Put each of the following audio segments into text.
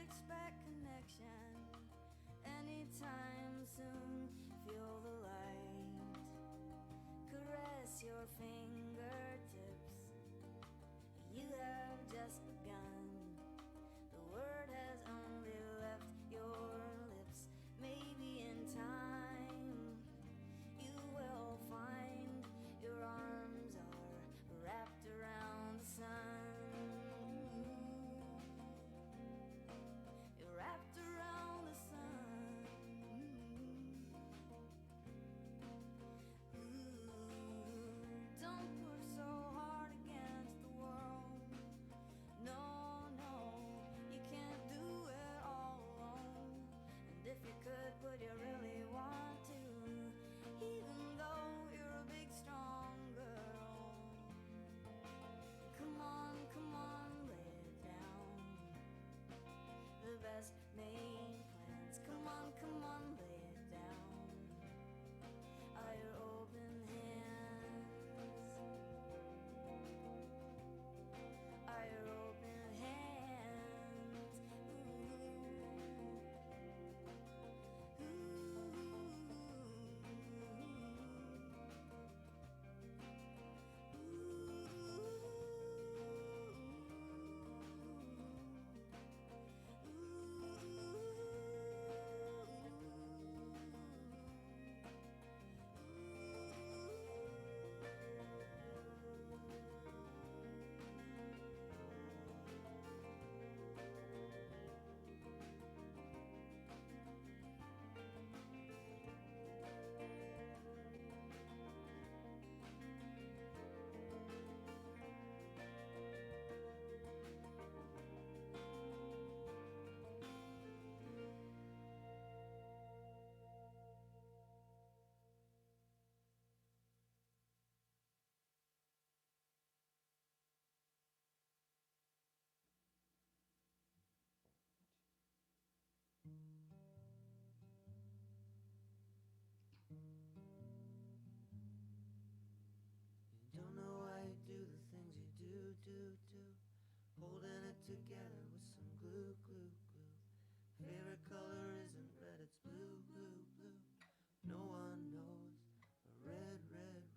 expect connection anytime soon. Feel the light caress your fingertips. You have just begun. The word has only left your lips. Maybe in time you will find your arms are wrapped around the sun. You're wrapped around the sun. Ooh, don't push so hard against the world. No, no, you can't do it all alone. And if you could, would you really want to? Even though you're a big, strong girl. Come on, lay it down. The best made plans. Come on, lay it down. Are your open hands? Are your open hands? Ooh, You don't know why you do the things you do. Holding it together with some glue. Favorite color isn't red, it's blue. No one knows a red rose.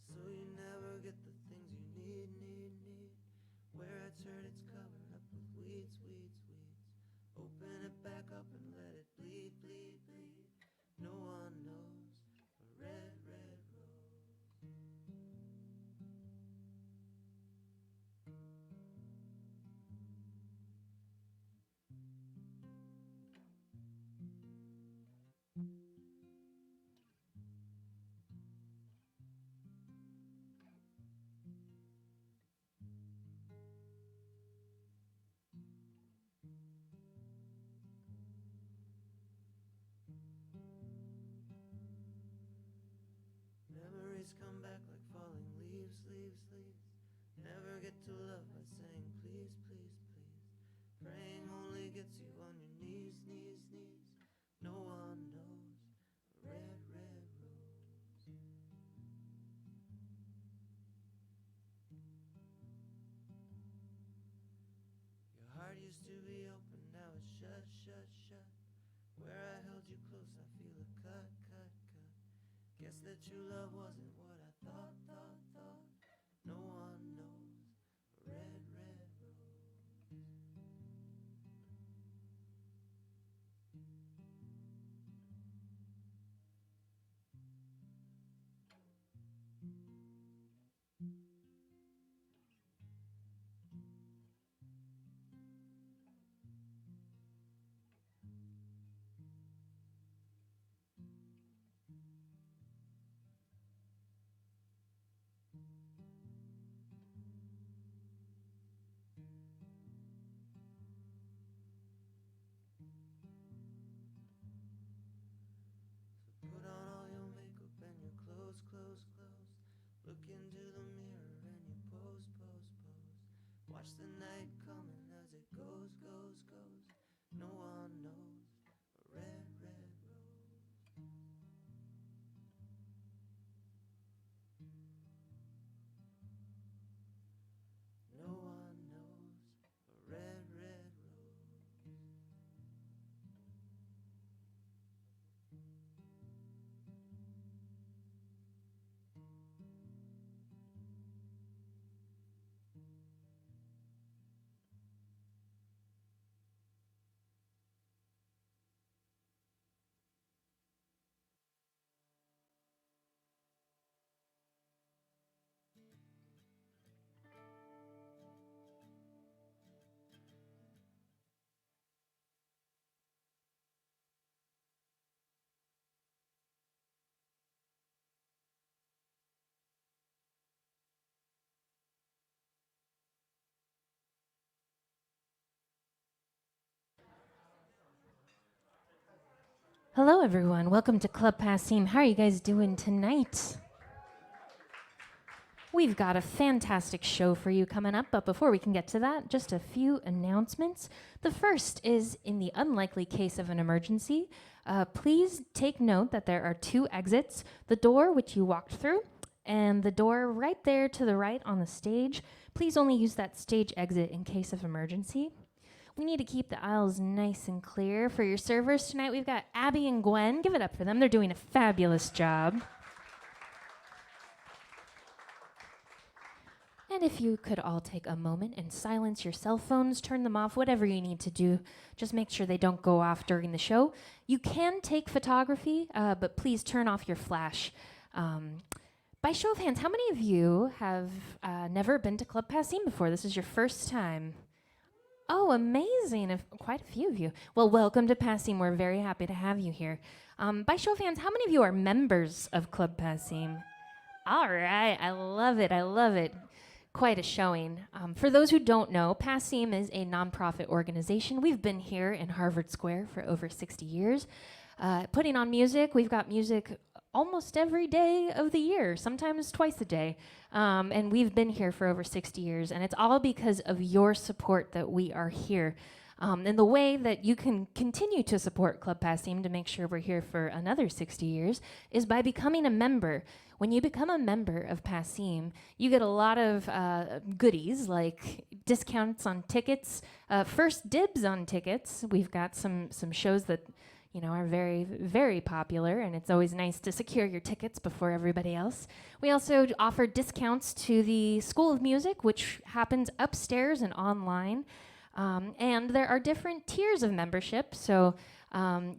So you never get the things you need. Where it's hurt, it's covered up with weeds. Open it back up and let it bleed. No one knows a red rose. Memories come back like falling leaves. Never get to love by saying please. Praying only gets you on your knees. No one knows a red rose. Your heart used to be open, now it's shut. Where I held you close, I feel a cut. Guess that true love wasn't what I thought. No one knows a red rose. Put on all your makeup and your clothes. Look into the mirror and you pose. Watch the night coming as it goes. No one knows a red rose. Hello, everyone. Welcome to Club Passim. How are you guys doing tonight? We've got a fantastic show for you coming up, but before we can get to that, just a few announcements. The first is in the unlikely case of an emergency, please take note that there are two exits, the door which you walked through and the door right there to the right on the stage. Please only use that stage exit in case of emergency. We need to keep the aisles nice and clear. For your servers tonight, we've got Abby and Gwen. Give it up for them. They're doing a fabulous job. And if you could all take a moment and silence your cell phones, turn them off, whatever you need to do, just make sure they don't go off during the show. You can take photography, but please turn off your flash. By show of hands, how many of you have never been to Club Passim before? This is your first time. Oh, amazing. Quite a few of you. Well, welcome to Passim. We're very happy to have you here. By show of hands, how many of you are members of Club Passim? All right. I love it. I love it. Quite a showing. For those who don't know, Passim is a nonprofit organization. We've been here in Harvard Square for over 60 years. Putting on music, we've got music almost every day of the year, sometimes twice a day. And we've been here for over 60 years, and it's all because of your support that we are here. And the way that you can continue to support Club Passim to make sure we're here for another 60 years is by becoming a member. When you become a member of Passim, you get a lot of goodies like discounts on tickets, first dibs on tickets. We've got some shows that are very, very popular, and it's always nice to secure your tickets before everybody else. We also offer discounts to the School of Music, which happens upstairs and online. And there are different tiers of membership, so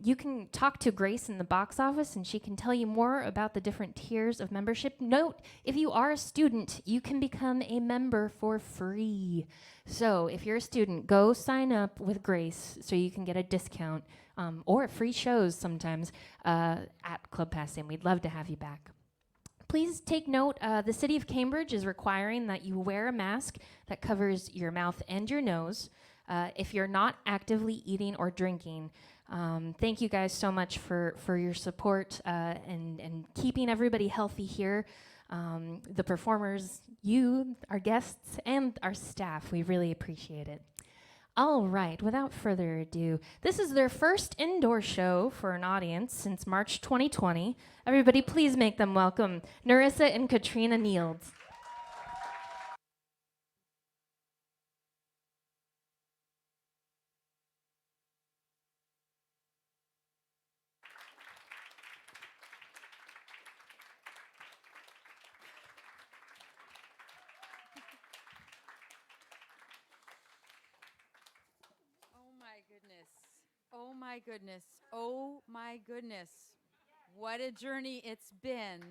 you can talk to Grace in the box office, and she can tell you more about the different tiers of membership. Note, if you are a student, you can become a member for free. So if you're a student, go sign up with Grace so you can get a discount or free shows sometimes at Club Passim. We'd love to have you back. Please take note, the city of Cambridge is requiring that you wear a mask that covers your mouth and your nose if you're not actively eating or drinking. Thank you guys so much for your support and keeping everybody healthy here. The performers, you, our guests, and our staff, we really appreciate it. All right, without further ado, this is their first indoor show for an audience since March 2020. Everybody, please make them welcome Narissa and Katrina Nields. Oh my goodness. Oh my goodness. Oh my goodness. What a journey it's been.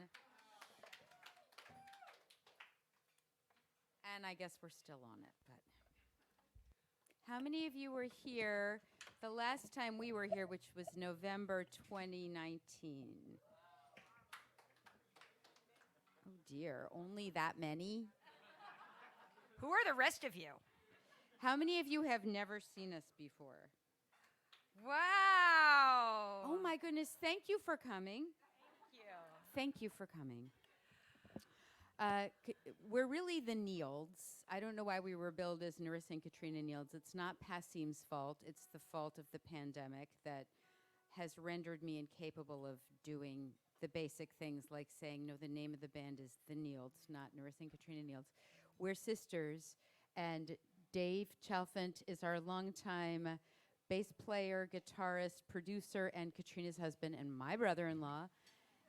And I guess we're still on it, but how many of you were here the last time we were here, which was November 2019? Oh dear, only that many? Who are the rest of you? How many of you have never seen us before? Wow. Oh my goodness, thank you for coming. Thank you. Thank you for coming. We're really the Nields. I don't know why we were billed as Narissa and Katrina Nields. It's not Passim's fault. It's the fault of the pandemic that has rendered me incapable of doing the basic things like saying, no, the name of the band is the Nields, not Narissa and Katrina Nields. We're sisters, and Dave Chalfant is our longtime bass player, guitarist, producer, and Katrina's husband and my brother-in-law.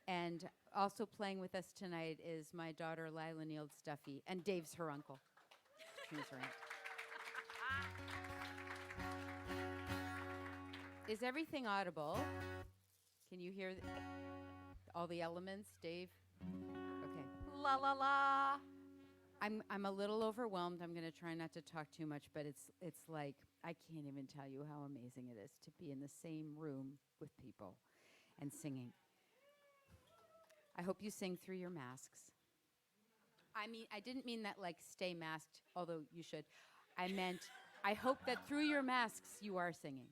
And also playing with us tonight is my daughter, Lila Nields Duffy, and Dave's her uncle. Katrina's her aunt. Is everything audible? Can you hear all the elements, Dave? Okay. La la la. I'm a little overwhelmed. I'm going to try not to talk too much, but it's like I can't even tell you how amazing it is to be in the same room with people and singing. I hope you sing through your masks. I didn't mean that like stay masked, although you should. I meant I hope that through your masks you are singing.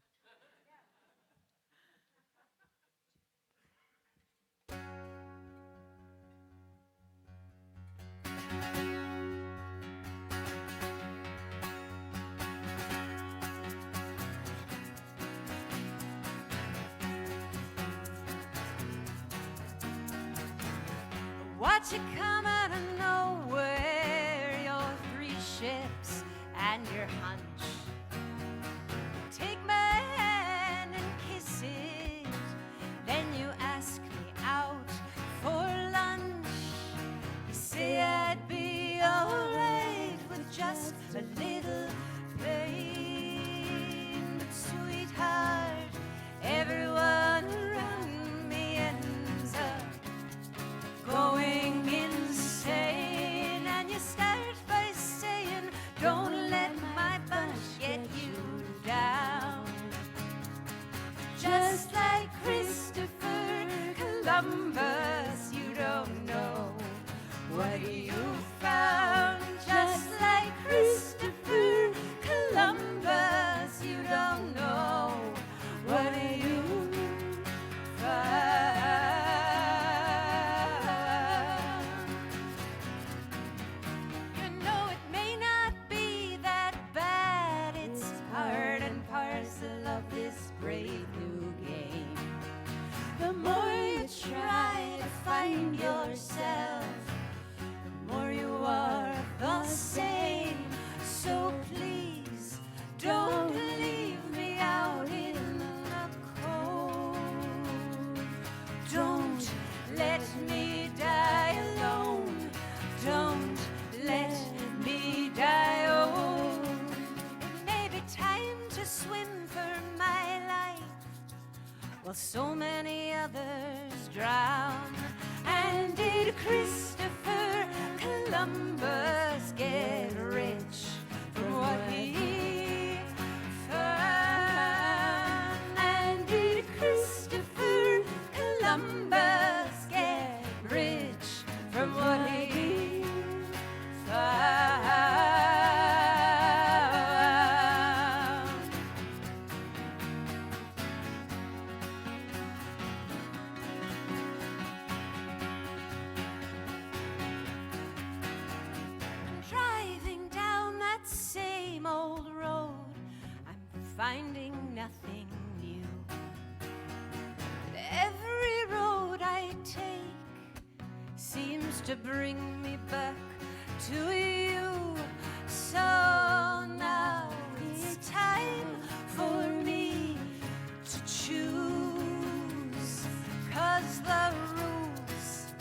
Watch it come out of nowhere, your three ships and your hunch. Take my hand and kiss it, then you ask me out for lunch. You say I'd be alright with just a little pain, but sweetheart, everyone around me ends up going insane. And you start by saying, don't let my bunch get you down. Just like Christopher Columbus, you don't know what you found. Just like Christopher Columbus, you don't know what you found. You know it may not be that bad, it's part and parcel of this brave new game. The more you try to find yourself, the more you are the same. So please don't leave me out in the cold. Don't let me die alone. Don't let me die old. It may be time to swim for my life, while so many others drown. And did Christopher Columbus get rich from what he found? And did Christopher Columbus get rich from what he found? Driving down that same old road, I'm finding nothing new. But every road I take seems to bring me back to you. So now it's time for me to choose, 'cause the rules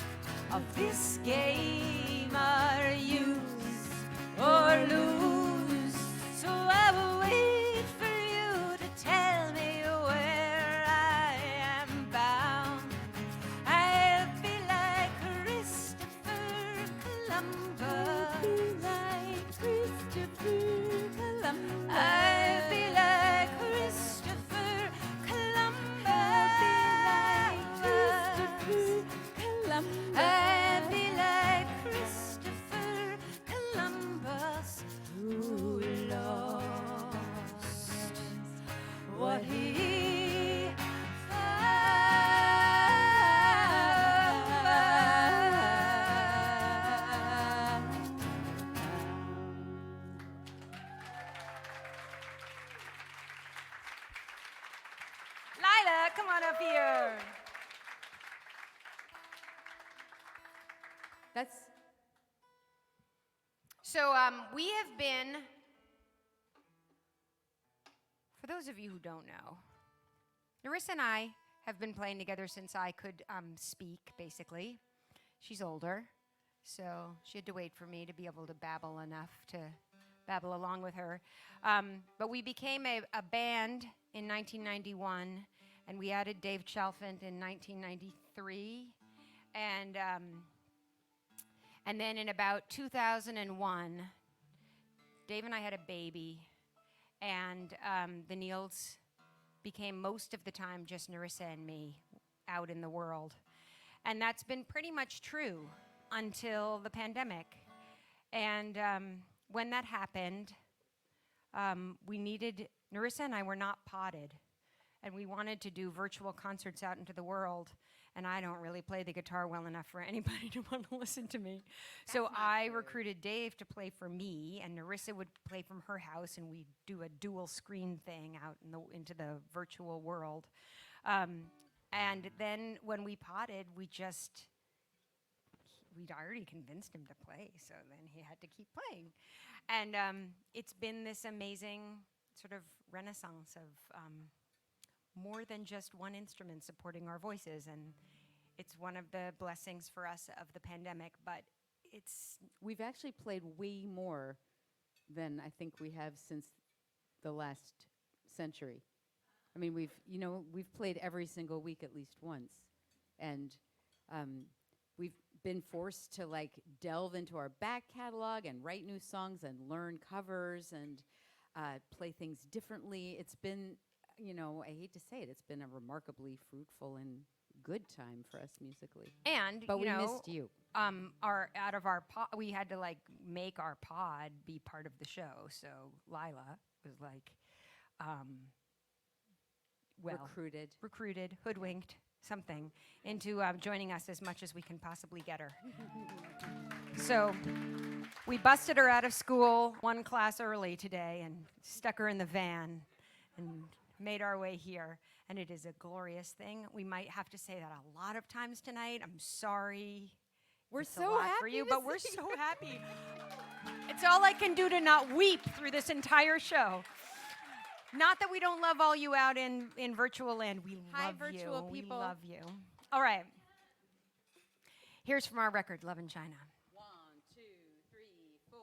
of this game are use or lose. So I will wait for you to tell me where I am bound. I'll be like Christopher Columbus. I'll be like Christopher Columbus. I'll be like Christopher Columbus, who lost what he found. Lila, come on up here. That's So we have been, for those of you who don't know, Narissa and I have been playing together since I could speak, basically. She's older, so she had to wait for me to be able to babble enough to babble along with her. But we became a band in 1991, and we added Dave Chalfant in 1993. And then in about 2001, Dave and I had a baby, and the Nields became most of the time just Narissa and me out in the world. And that's been pretty much true until the pandemic. And when that happened, Narissa and I were not potted, and we wanted to do virtual concerts out into the world. And I don't really play the guitar well enough for anybody to want to listen to me. So I recruited Dave to play for me, and Narissa would play from her house, and we'd do a dual screen thing out into the virtual world. And then when we potted, we'd already convinced him to play, so then he had to keep playing. And it's been this amazing sort of renaissance of more than just one instrument supporting our voices, and it's one of the blessings for us of the pandemic, but We've actually played way more than I think we have since the last century. I mean, we've played every single week at least once, and we've been forced to like delve into our back catalog and write new songs and learn covers and play things differently. It's been, I hate to say it, it's been a remarkably fruitful and good time for us musically. and But you we know, missed you. we had to like make our pod be part of the show. So Lila was like, recruited, hoodwinked, something into joining us as much as we can possibly get her. So we busted her out of school one class early today and stuck her in the van and made our way here. And it is a glorious thing. We might have to say that a lot of times tonight. I'm sorry. We're It's a so lot happy for you, to but we're see so happy. It's all I can do to not weep through this entire show. Not that we don't love all you out in virtual land. We Hi, love virtual you. people. We love you. All right. Here's from our record, Love in China. 1, 2, 3, 4.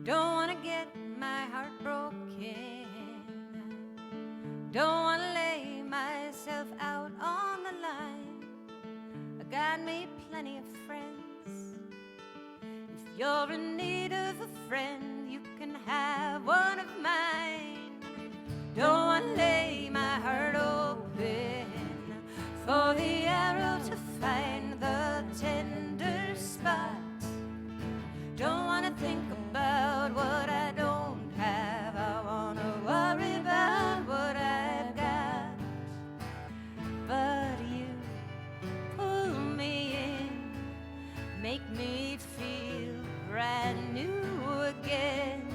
Don't wanna get my heart broken. Don't wanna lay myself out on the line. I got me plenty of friends. If you're in need of a friend, you can have one of mine. Don't wanna lay my heart open for the arrow to find the tender spot. Don't wanna think about what I don't have. I wanna worry about what I've got. But you pull me in, make me feel brand new again.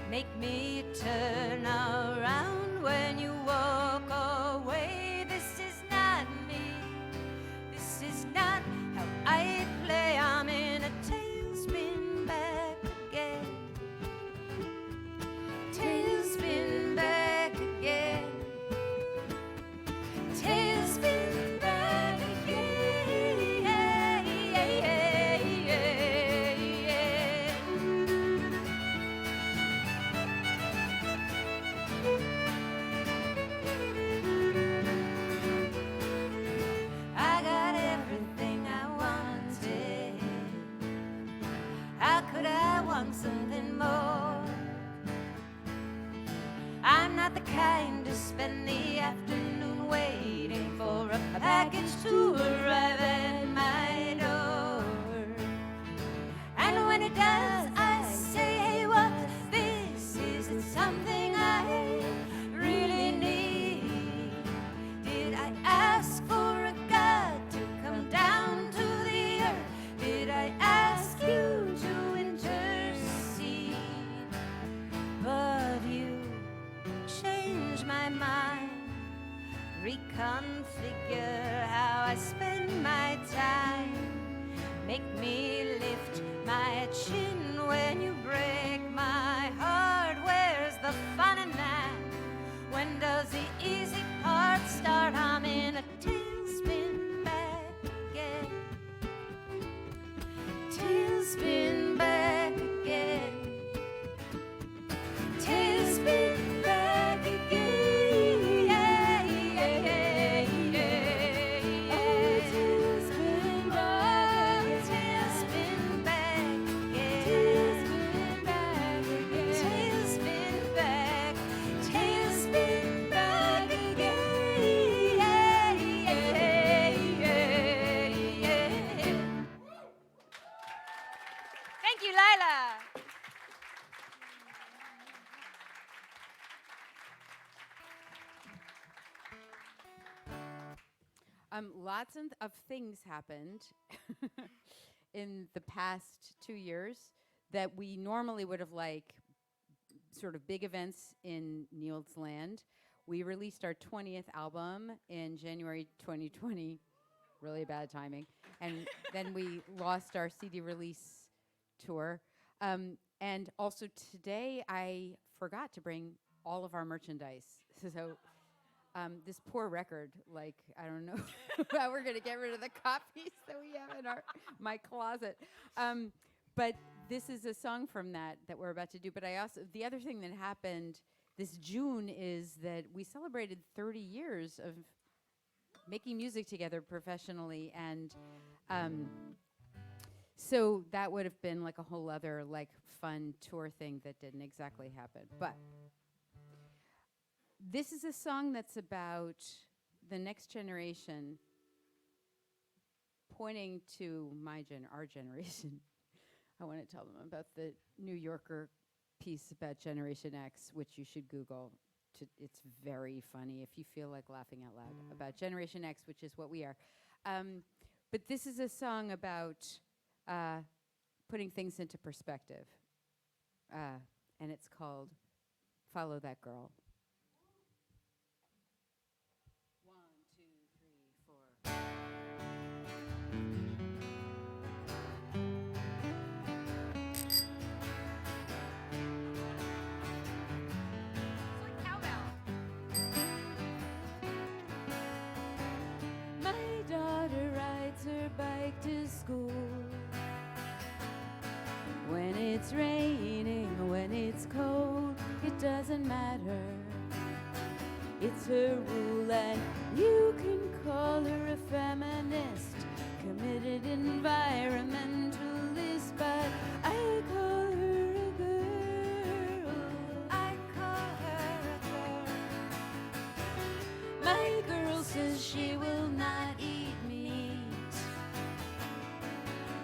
Make me turn around when you walk away. This is not me. This is not how I play. I'm in a tailspin back again. Tailspin back again. Tailspin back again. I got everything I wanted. How could I want something more? I'm not the kind to spend the afternoon waiting for a package to arrive at my door. And when it does, I say, hey, what's this? Is it something I really need? Did I ask for a God to come down to the earth? Did I ask you to intercede? But you change my mind, reconfigure how I spend my time. Make me lift my chin when you break my heart. Where's the fun in that? When does the easy part start? I'm in a tailspin back again. Tailspin back again. Tailspin back again. Oh, tailspin back again. Tailspin back again. Tailspin back again. Lots of things happened in the past 2 years that we normally would have sort of big events in Nields land. We released our 20th album in January 2020, really bad timing, and then we lost our CD release tour. And also today I forgot to bring all of our merchandise. So this poor record, I don't know how we're gonna get rid of the copies that we have in my closet. But this is a song from that we're about to do. But the other thing that happened this June is that we celebrated 30 years of making music together professionally, and so that would have been a whole other fun tour thing that didn't exactly happen. But this is a song that's about the next generation, pointing to our generation. I want to tell them about the New Yorker piece about Generation X, which you should Google. It's very funny if you feel like laughing out loud about Generation X, which is what we are. But this is a song about putting things into perspective. And it's called Follow That Girl. 1, 2, 3, 4. It's like cowbell. My daughter rides her bike to school. When it's raining, when it's cold, it doesn't matter. It's her rule, and you can call her a feminist, committed environmentalist, but I call her a girl. I call her a girl. My girl says she will not eat meat.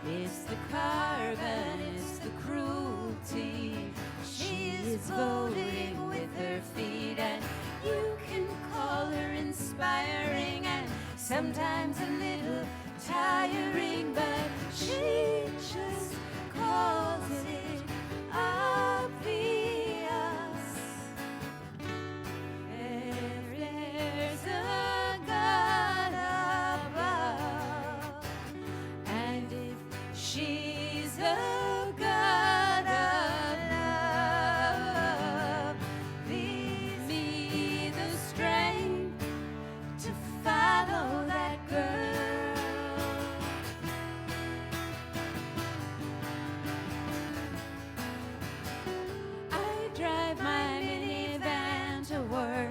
It's the carbon, it's the cruelty. She is voting with her feet, and you can call her inspiring and sometimes a little tiring, but she just calls it obvious. If there's a God above, and if she's the God of love, please be the strength to follow that girl. I drive my minivan to work.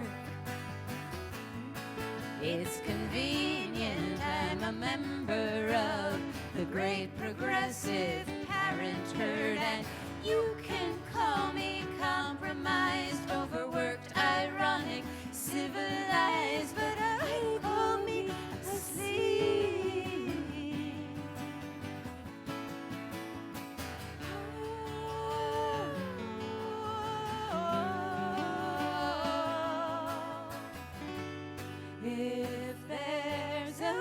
It's convenient, I'm a member of the great progressive parent herd, and you can call me compromised, overworked, ironic, civilized, but I call me asleep. If there's a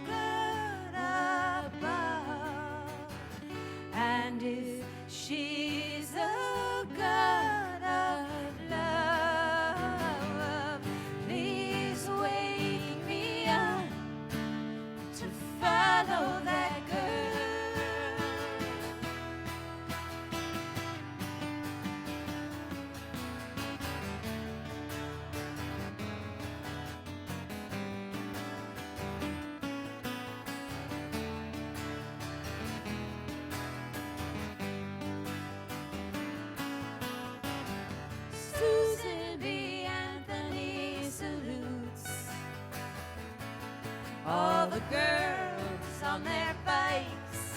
God above, and if she's a God of love, please wake me up to follow that girl. Susan B. Anthony salutes all the girls on their bikes,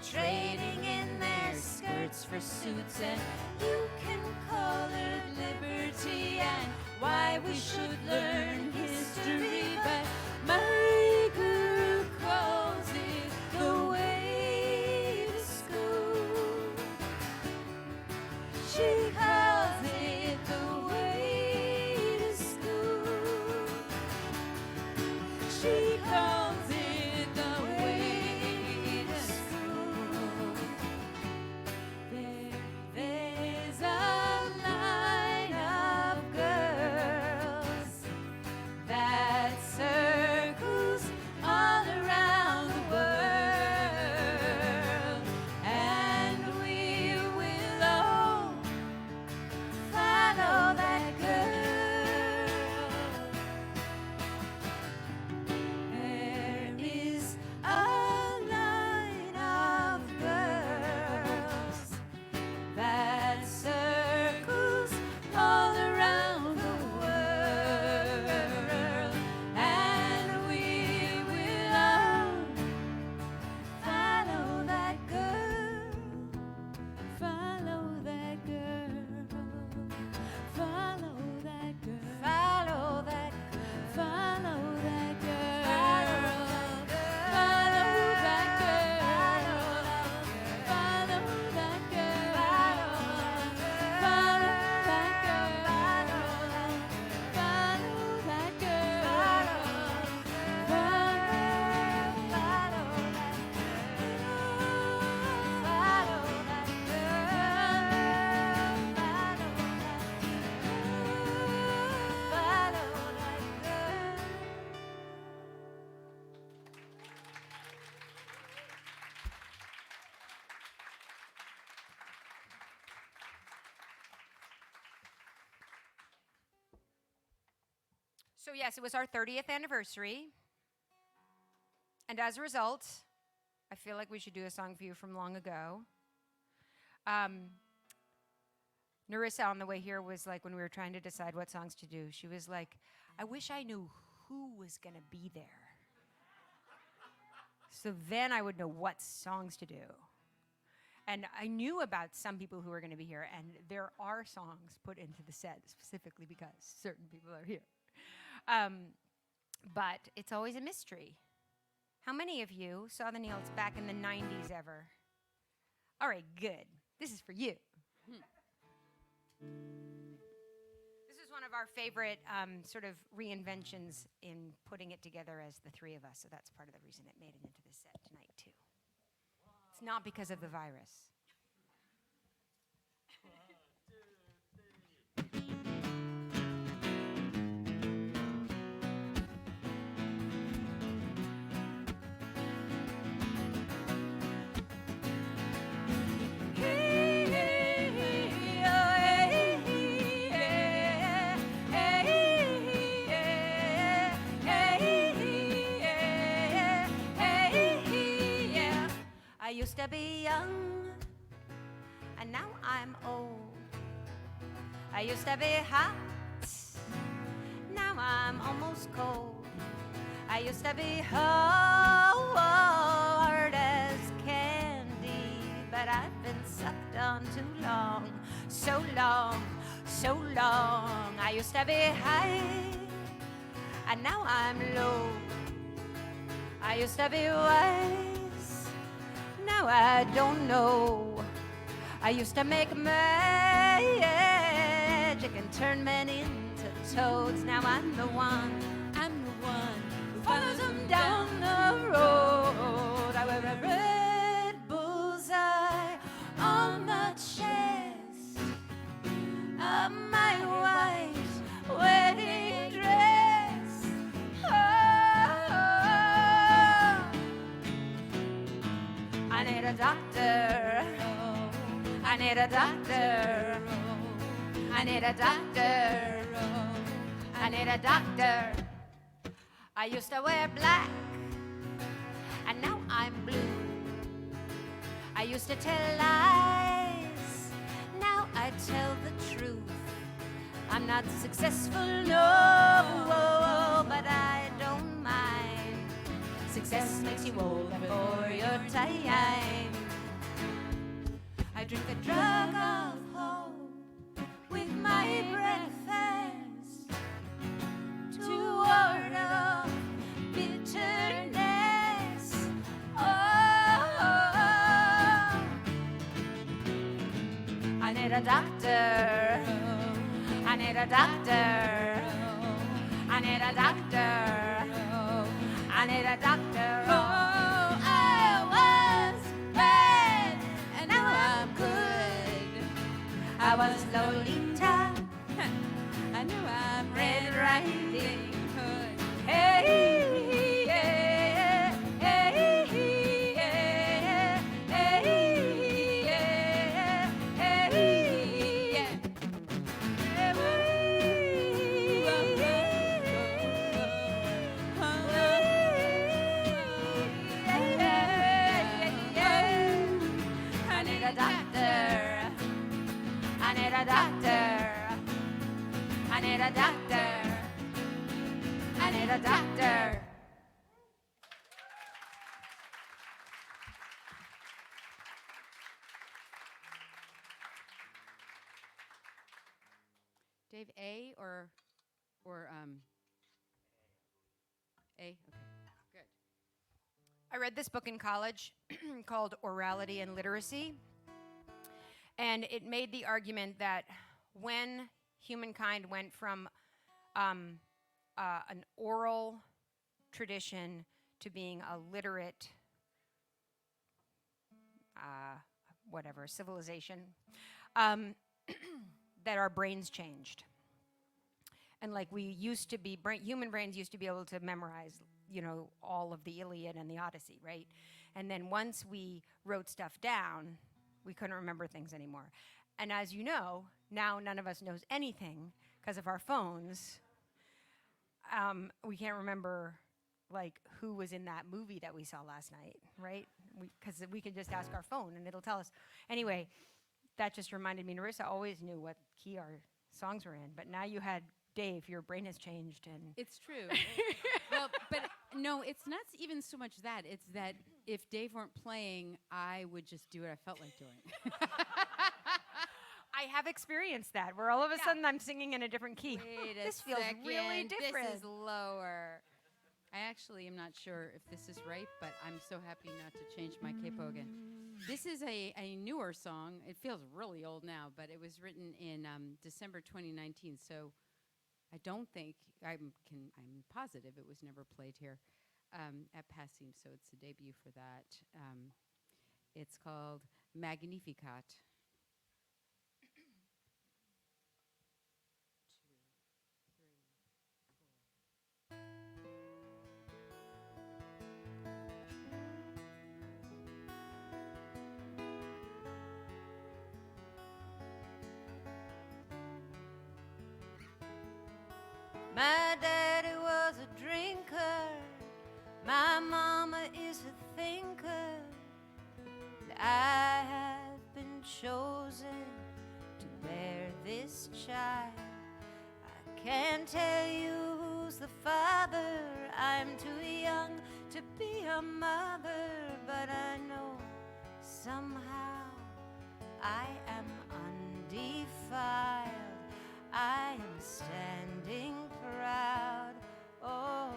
trading in their skirts for suits, and you can call it liberty and why we should learn history, but my girl calls it the way to school. She calls it the way to school. she comes in the way to school. There's a line of girls that circles all around the world, and we will all follow that girl. There is a line of girls that circles all around the world, and we will all follow that girl, follow that girl, follow that girl, follow that girl, follow that girl, follow that girl, follow that girl, follow that So, yes, it was our 30th anniversary. And as a result, I feel like we should do a song for you from long ago. Narissa on the way here was like, when we were trying to decide what songs to do, she was like, I wish I knew who was going to be there. So then I would know what songs to do. And I knew about some people who were going to be here, and there are songs put into the set specifically because certain people are here. But it's always a mystery. How many of you saw the Nields back in the 90s ever? All right, good. This is for you. This is one of our favorite sort of reinventions in putting it together as the three of us, so that's part of the reason it made it into the set tonight, too. It's not because of the virus. I used to be young, and now I'm old. I used to be hot, now I'm almost cold. I used to be hard as candy, but I've been sucked on too long, so long, so long. I used to be high, and now I'm low. I used to be wise, now I don't know. I used to make magic and turn men into toads. Now I'm the one who follows them down the road. I wear a red bullseye on the chest of my white wedding dress. I need a doctor. I need a doctor. I need a doctor. I need a doctor. I used to wear black, and now I'm blue. I used to tell lies, now I tell the truth. I'm not successful, no, but I don't mind. Success makes you old before your time. I drink the drug of hope with my breakfast to ward off bitterness. I need a doctor. I need a doctor. I need a doctor. a doctor. I need a doctor. Dave, A or A? Okay, good. I read this book in college called Orality and Literacy. And it made the argument that when humankind went from an oral tradition to being a literate, civilization, that our brains changed. And like we used to be, human brains used to be able to memorize, all of the Iliad and the Odyssey, right? And then once we wrote stuff down, we couldn't remember things anymore. And as you know, now none of us knows anything because of our phones. We can't remember like who was in that movie that we saw last night, right? Because we can just ask our phone and it'll tell us. Anyway, that just reminded me, Narissa always knew what key our songs were in, but now you had Dave, your brain has changed. And It's true. Well, but no, it's not even so much that. It's that if Dave weren't playing, I would just do what I felt like doing. I have experienced that, where all of a sudden I'm singing in a different key. Wait a This feels really second, different. This is lower. I actually am not sure if this is right, but I'm so happy not to change my capo again. This is a newer song. It feels really old now, but it was written in December 2019. So I don't think I'm positive it was never played here at Passim. So it's a debut for that. It's called Magnificat. My daddy was a drinker, my mama is a thinker. I have been chosen to bear this child. I can't tell you who's the father, I'm too young to be a mother, but I know somehow I am undefiled. I am standing proud. Oh,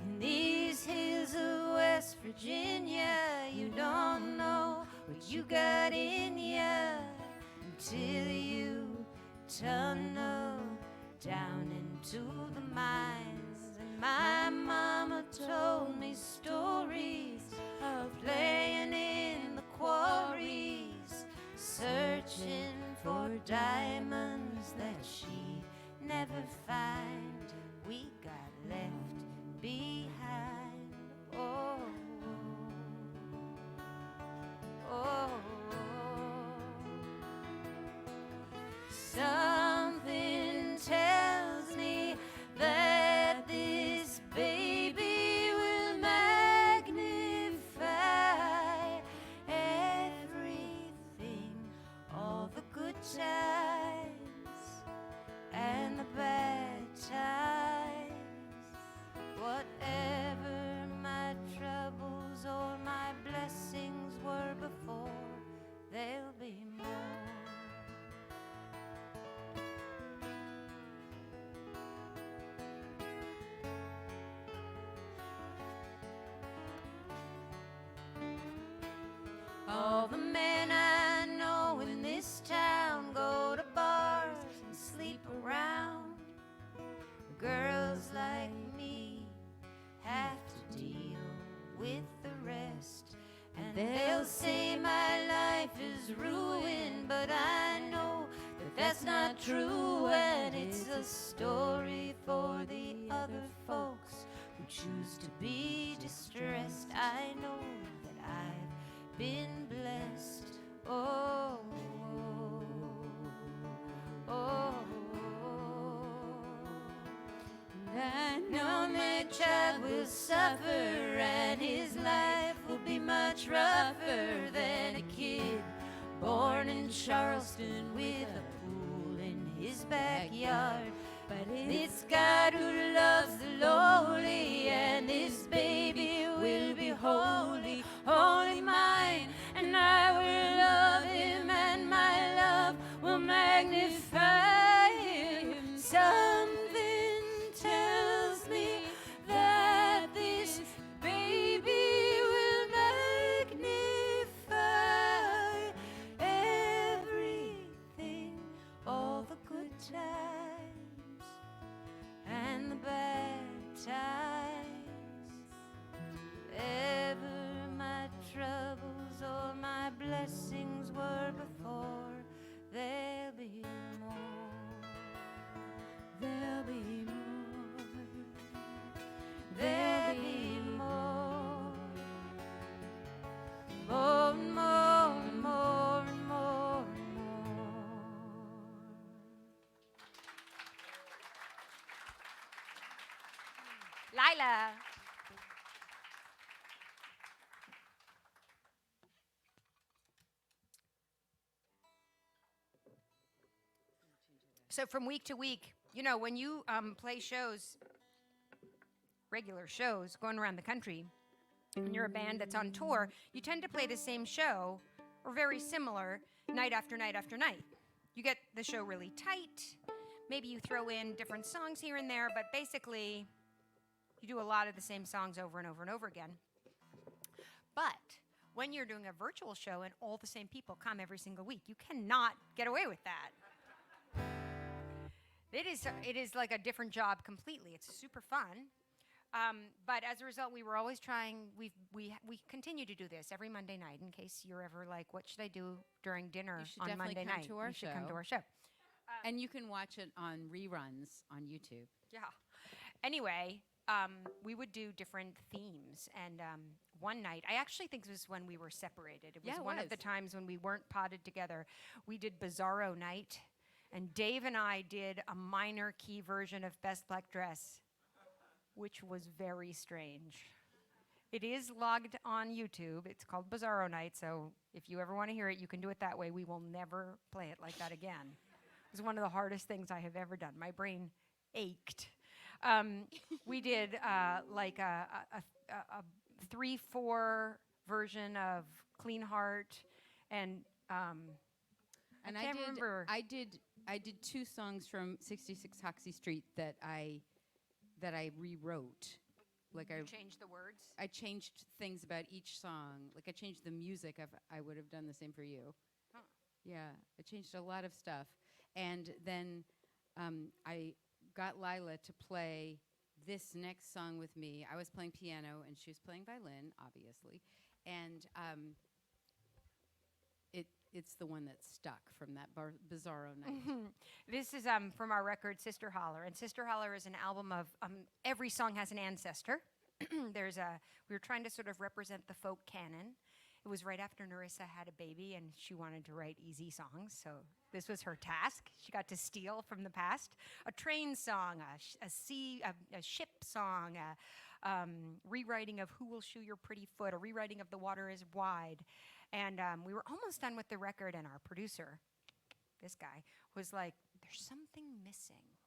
in these hills of West Virginia, you don't know what you got in ya until you tunnel down into the mines. And my mama told me stories of playing in the quarries, searching for diamonds that she'd never find. We got left behind. Oh, oh, something tells me that this baby will magnify everything, all the good times and the bad times. Whatever my troubles or my blessings were before, there'll be more. All the men I know in this town go to bars and sleep around. Girls like me have to deal with the rest, and they'll say my life is ruined, but I know that that's not true, and it's a story for the other folks who choose to be distressed. I know that I've been blessed. Oh, oh, oh. And I know that child will suffer, and his life will be much rougher than a kid born in Charleston with a pool in his backyard. But it's God who loves the lowly, and this baby will be holy, only mine, and I will love him, and my love will magnify him. Something tells me that this baby will magnify everything, all the good times and the bad times. Ever my troubles or my blessings were before, there'll be more. There'll be more. There'll be more. More and more and more and more and more. Lila. So from week to week, you know, when you play shows, regular shows, going around the country, and you're a band that's on tour, you tend to play the same show, or very similar, night after night after night. You get the show really tight. Maybe you throw in different songs here and there, but basically, you do a lot of the same songs over and over and over again. But when you're doing a virtual show and all the same people come every single week, you cannot get away with that. It is like a different job completely. It's super fun. But as a result, we were always trying, we continue to do this every Monday night in case you're ever like, what should I do during dinner on Monday night? You should come to our show. And you can watch it on reruns on YouTube. Yeah. Anyway, we would do different themes. And one night, I actually think this was when we were separated. It was one of the times when we weren't potted together. We did Bizarro Night. And Dave and I did a minor key version of Best Black Dress, which was very strange. It is logged on YouTube. It's called Bizarro Night, so if you ever want to hear it, you can do it that way. We will never play it like that again. It was one of the hardest things I have ever done. My brain ached. We did like a 3/4 version of Clean Heart, and I can't remember. I did 2 songs from 66 Hoxie Street that I rewrote. Like You changed the words? I changed things about each song. Like I changed the music. I would have done the same for you. Huh. Yeah, I changed a lot of stuff. And then I got Lila to play this next song with me. I was playing piano and she was playing violin, obviously. And it's the one that stuck from that Bizarro Night. This is from our record, Sister Holler. And Sister Holler is an album of every song has an ancestor. We were trying to sort of represent the folk canon. It was right after Narissa had a baby and she wanted to write easy songs. So this was her task. She got to steal from the past. A train song, a ship song, rewriting of Who Will Shoe Your Pretty Foot, a rewriting of The Water Is Wide. And we were almost done with the record, and our producer, this guy, was like, there's something missing.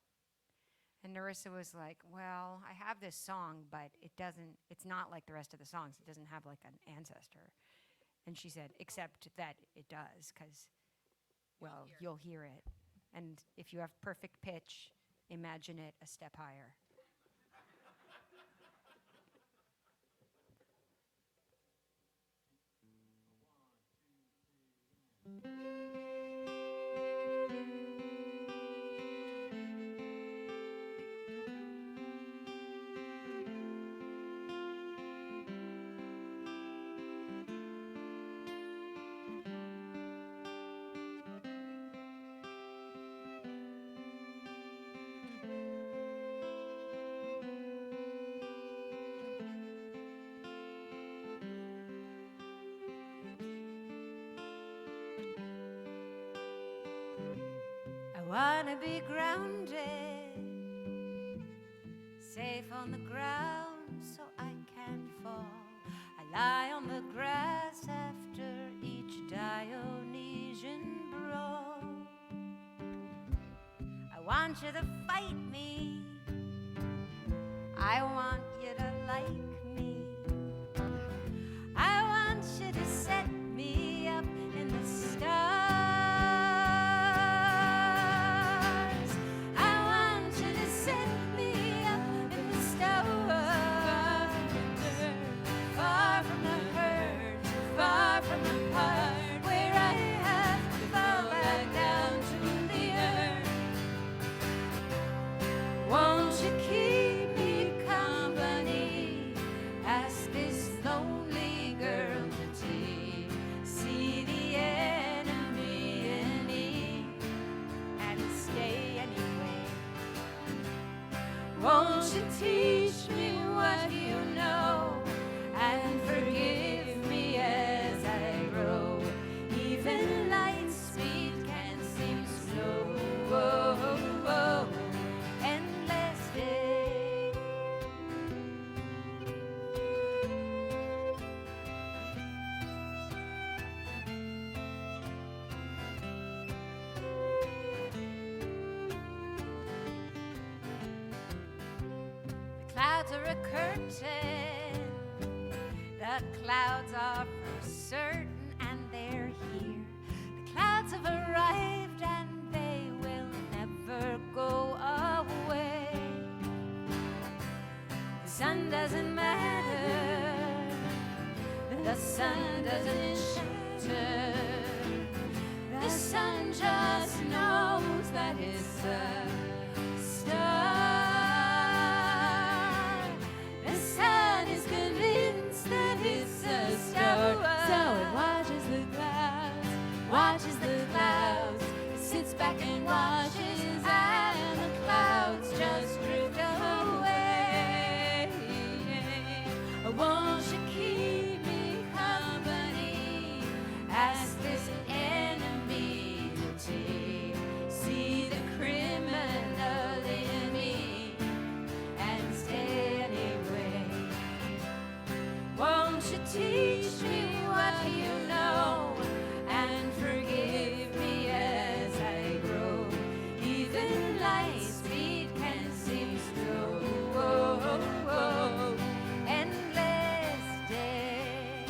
And Narissa was like, well, I have this song, but it's not like the rest of the songs. It doesn't have like an ancestor. And she said, except that it does, because, well, you'll hear it. And if you have perfect pitch, imagine it a step higher. I wanna be grounded, safe on the ground so I can't fall. I lie on the grass after each Dionysian want you to fight me. I want you to like me. I want you to set me up in the stars. I want you to set me up in the stars. Far from the hurt, far from the part where I have to fall back down to the earth. Won't you keep me company? Ask this lonely girl to tea. See the enemy in me and stay anyway. Won't you teach me what you know and forgive me as I grow? Even light speed can seem slow. Whoa, whoa. Endless day. The clouds are a curtain. The clouds are for certain, and they're here. The clouds have arrived, and they will never go away. The sun doesn't matter. The sun doesn't shelter. The sun just knows that it's a star. The sun is convinced that it's a star. So it watches the clouds, watches the clouds. It sits back and watches, and the clouds just drift away. Won't you keep me company? Ask this enemy to tea. See the criminal in me and stay anyway. Won't you teach me what you know and forgive me as I grow? Even light speed can seem slow. Whoa, whoa. Endless day.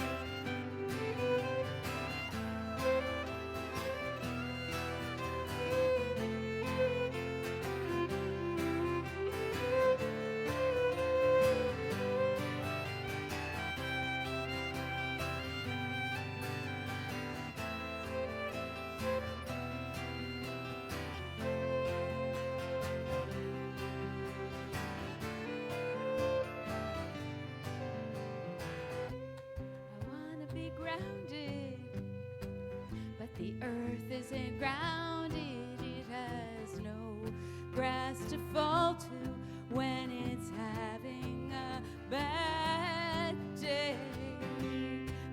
I wanna be grounded, but the earth isn't grounded. It has no grass to fall to when it's having a bad day.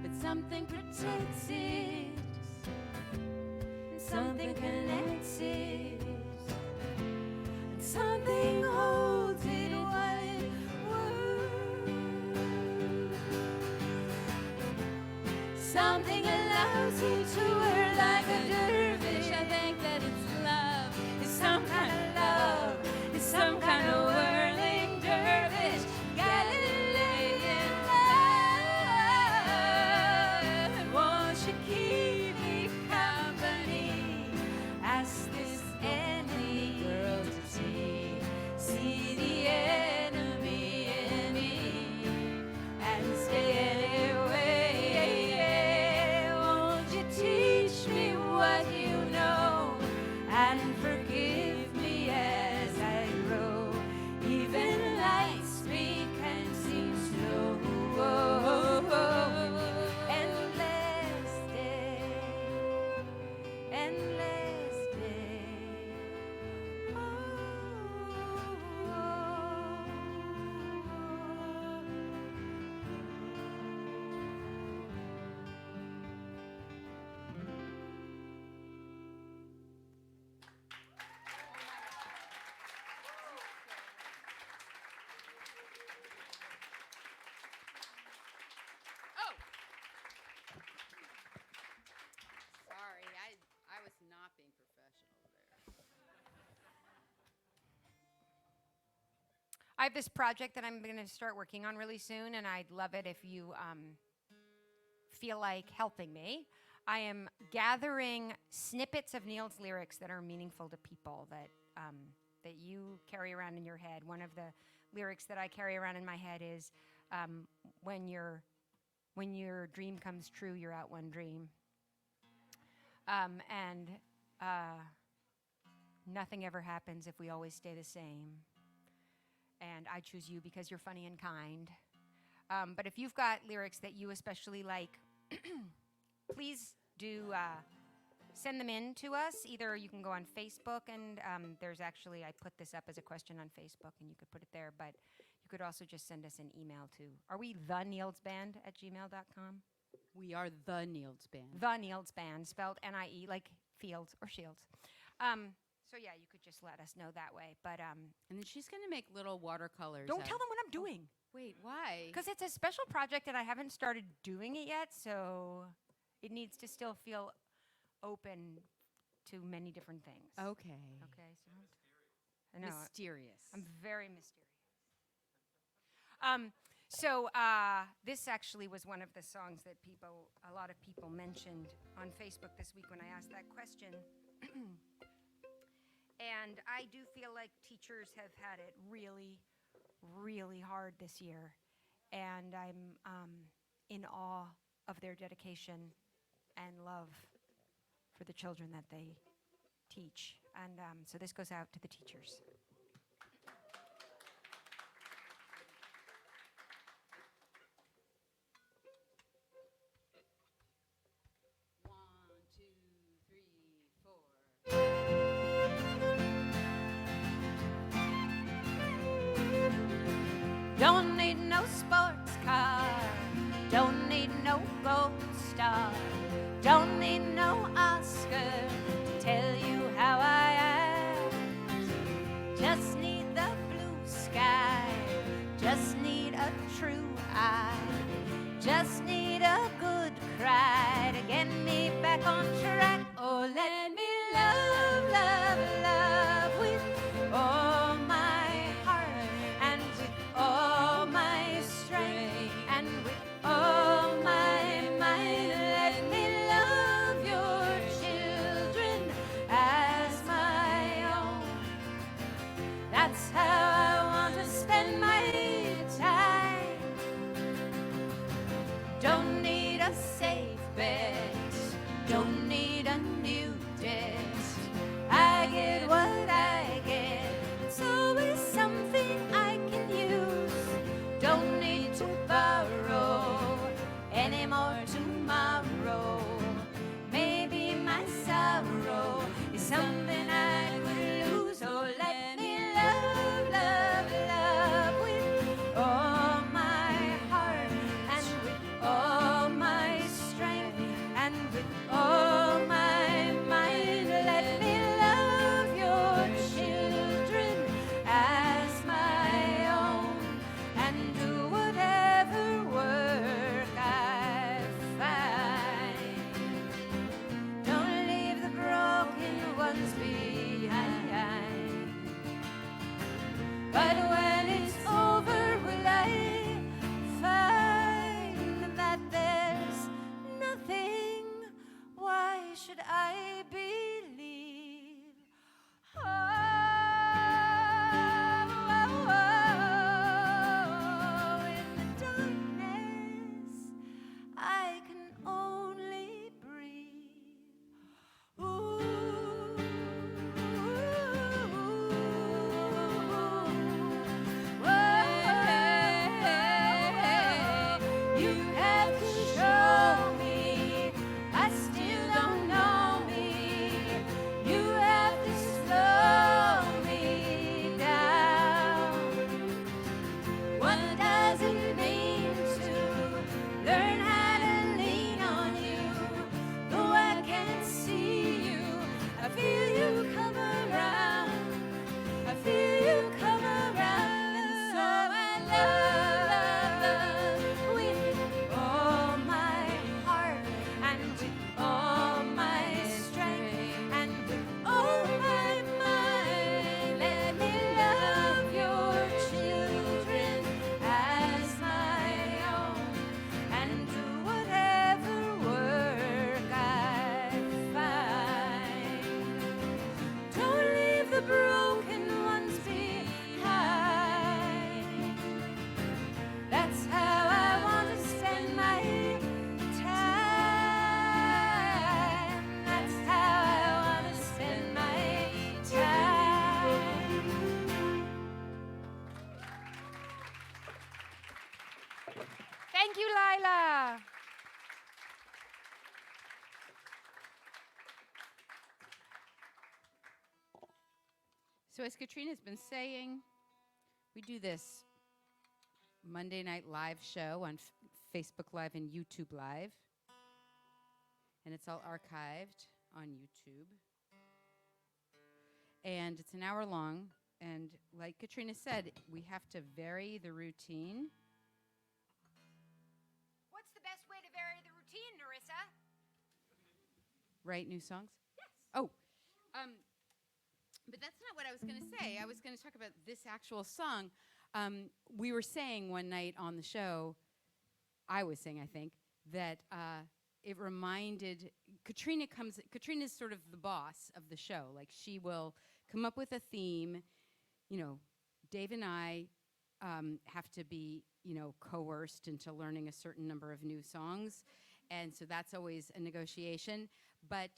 But something protects it, and something connects it, and something holds it while it works. Something allows you to whir like a dervish. I think that it's love. It's some kind of love. It's some kind of whirling dervish. Galilean love. Won't you keep me company? Ask this enemy girl to tea. See the enemy in me and stay anyway. Won't you teach me what you I have this project that I'm going to start working on really soon, and I'd love it if you feel like helping me. I am gathering snippets of Nields lyrics that are meaningful to people that you carry around in your head. One of the lyrics that I carry around in my head is, when your dream comes true, you're out one dream. And nothing ever happens if we always stay the same. And I choose you because you're funny and kind. But if you've got lyrics that you especially like, please do send them in to us. Either you can go on Facebook, and there's actually, I put this up as a question on Facebook, and you could put it there. But you could also just send us an email to, are we thenieldsband@gmail.com? We are the Nields Band. The Nields Band, spelled N-I-E, like fields or shields. So yeah, you could just let us know that way. But And then she's going to make little watercolors. don't tell them what I'm doing. Wait, why? Because it's a special project and I haven't started doing it yet, so it needs to still feel open to many different things. Okay. Okay, so I know. Mysterious. I'm very mysterious. So this actually was one of the songs that a lot of people mentioned on Facebook this week when I asked that question. And I do feel like teachers have had it really, really hard this year. And I'm in awe of their dedication and love for the children that they teach. And so this goes out to the teachers. Don't need no sports car, don't need no gold star, don't need no Oscar to tell you how I act. Just need the blue sky, just need a true eye, just need a good cry to get me back on track. Oh, let me love, love, love with all my heart and with all my strength and with all my mind. Let me love your children as my own. That's how I want to spend my time. Don't need a safe bet, don't need a new debt. I get what I get, it's always something I can use. Don't need to borrow anymore tomorrow. Maybe my sorrow is something I could lose. Oh, let me love, love, love with all my heart and with all my strength and with all my mind. Let me love your children as my own and do whatever work I find. Don't leave the broken ones behind. But when it's over, will I find that there's nothing? Why should I believe? Oh, in the darkness, I can only breathe. Ooh, So as Katrina's been saying, we do this Monday night live show on Facebook Live and YouTube Live. And it's all archived on YouTube. And it's an hour long. And like Katrina said, we have to vary the routine. What's the best way to vary the routine, Narissa? Write new songs? Yes. Oh, but that's not what I was going to say. I was going to talk about this actual song. We were saying one night on the show, I was saying, I think, that it reminded, Katrina's sort of the boss of the show. Like, she will come up with a theme. You know, Dave and I have to be, coerced into learning a certain number of new songs. And so that's always a negotiation. But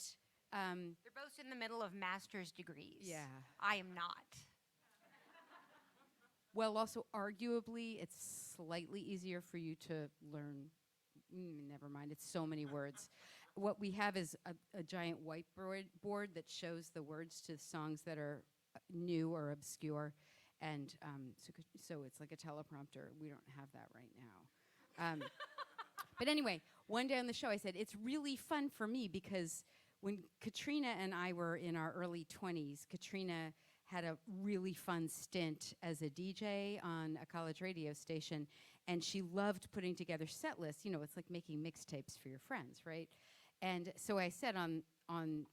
They're both in the middle of master's degrees. Yeah. I am not. well, also arguably, it's slightly easier for you to learn. Never mind, it's so many words. What we have is a giant whiteboard that shows the words to songs that are new or obscure. And so it's like a teleprompter. We don't have that right now. But anyway, one day on the show, I said, it's really fun for me because when Katrina and I were in our early 20s, Katrina had a really fun stint as a DJ on a college radio station, and she loved putting together set lists. It's like making mixtapes for your friends, right? And so I said on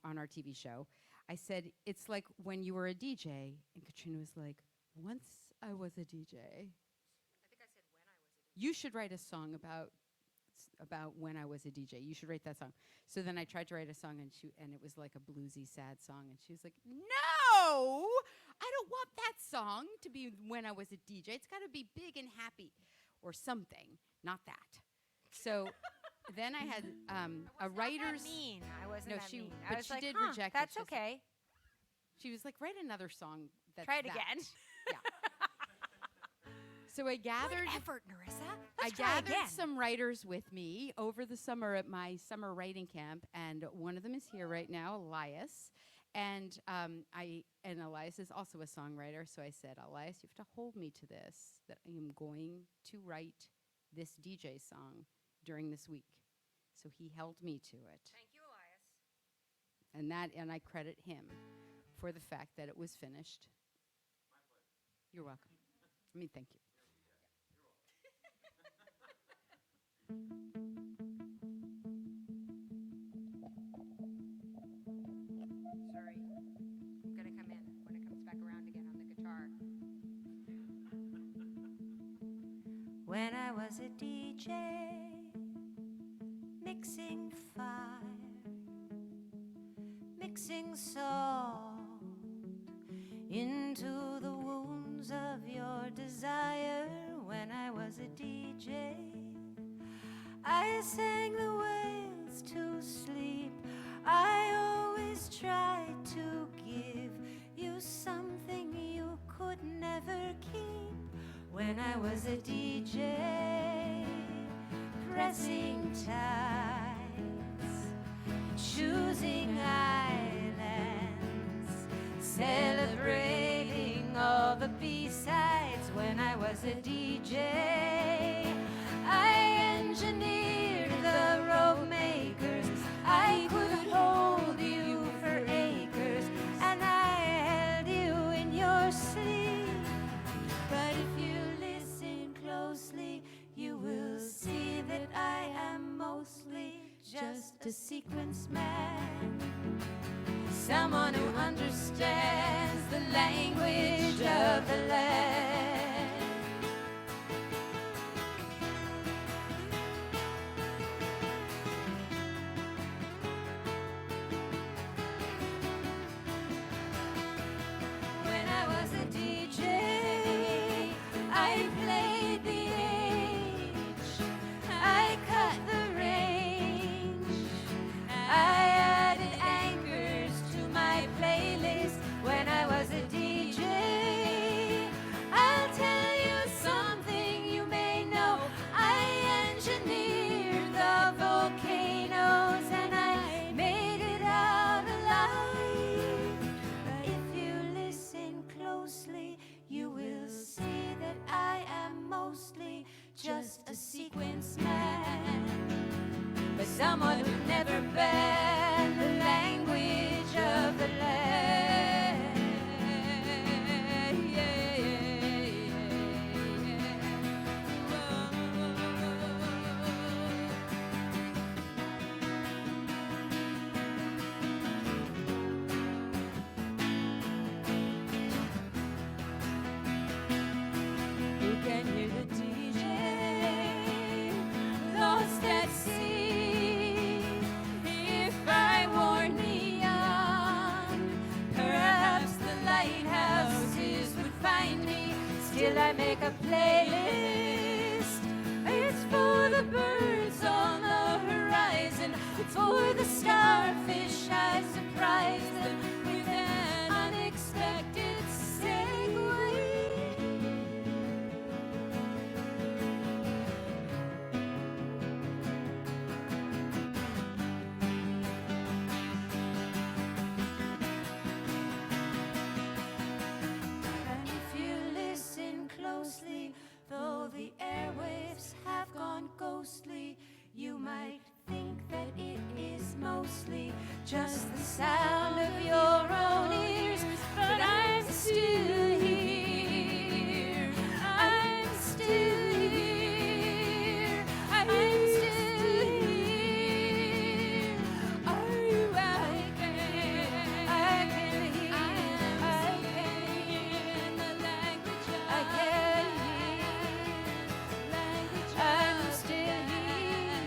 our TV show, I said, it's like when you were a DJ, and Katrina was like, once I was a DJ. I think I said when I was a You should write a song about when I was a DJ. You should write that song. So then I tried to write a song, and it was like a bluesy, sad song. And she was like, no, I don't want that song to be when I was a DJ. It's got to be big and happy or something, not that. So then I had a writer's... mean. I wasn't No, that she- mean. but I was she like, did huh, reject it. that's She was like, okay. She was like, write another song that's Try it that. again. Yeah. So I gathered... Good effort, Narissa. I Let's try gathered again. some writers with me over the summer at my summer writing camp, and one of them is here right now, Elias. And Elias is also a songwriter, so I said, Elias, you have to hold me to this, that I am going to write this DJ song during this week. So he held me to it. Thank you, Elias. And I credit him for the fact that it was finished. You're welcome. Thank you. Sorry. I'm going to come in when it comes back around again on the guitar. When I was a DJ, mixing fire, mixing salt into the wounds of your desire. When I was a DJ, I sang the whales to sleep. I always tried to give you something you could never keep. When I was a DJ, pressing tides, choosing islands, celebrating all the B-sides. When I was a DJ, I engineered the rope makers. I could hold you for acres, and I held you in your sleep. But if you listen closely, you will see that I am mostly just a sequence man, someone who understands the language of the land. When I was a DJ, I played the age, I cut the range, I added anchors to my playlist. When I was a DJ, someone who never banned the language of the land. You can hear the DJ lost at sea. If I wore neon, perhaps the lighthouses would find me. Still I make a playlist. It's for the birds on the horizon, for the starfish I surprise them with an unexpected segue. And if you listen closely, though the airwaves have gone ghostly, you might think that it is mostly just the sound of your own ears. But I'm still here. I'm still here. I'm still here. Are you out? I can hear. I can hear the language. I can hear language. I'm still here.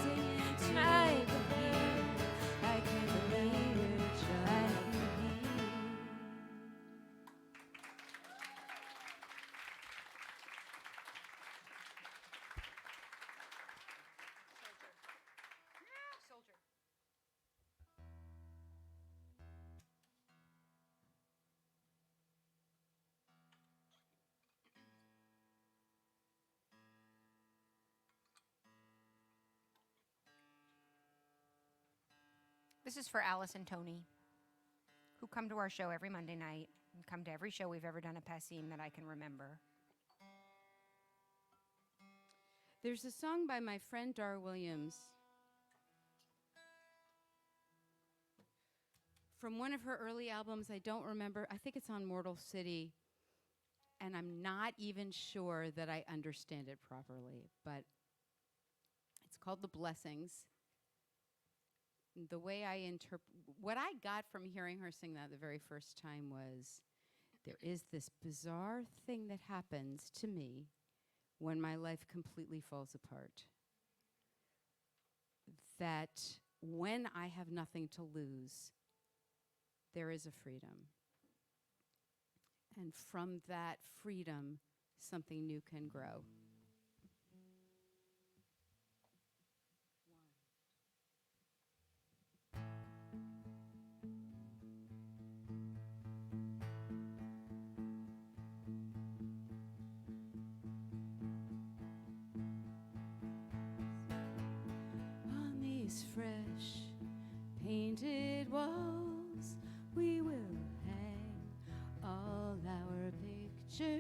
Singing I believe. I can believe it. I can hear. This is for Alice and Tony, who come to our show every Monday night and come to every show we've ever done at Passim that I can remember. There's a song by my friend Dar Williams from one of her early albums. I don't remember. I think it's on Mortal City. And I'm not even sure that I understand it properly. But it's called The Blessings. The way I interpret, what I got from hearing her sing that the very first time was, there is this bizarre thing that happens to me when my life completely falls apart. That when I have nothing to lose, there is a freedom. And from that freedom, something new can grow. On these fresh painted walls, we will hang all our pictures.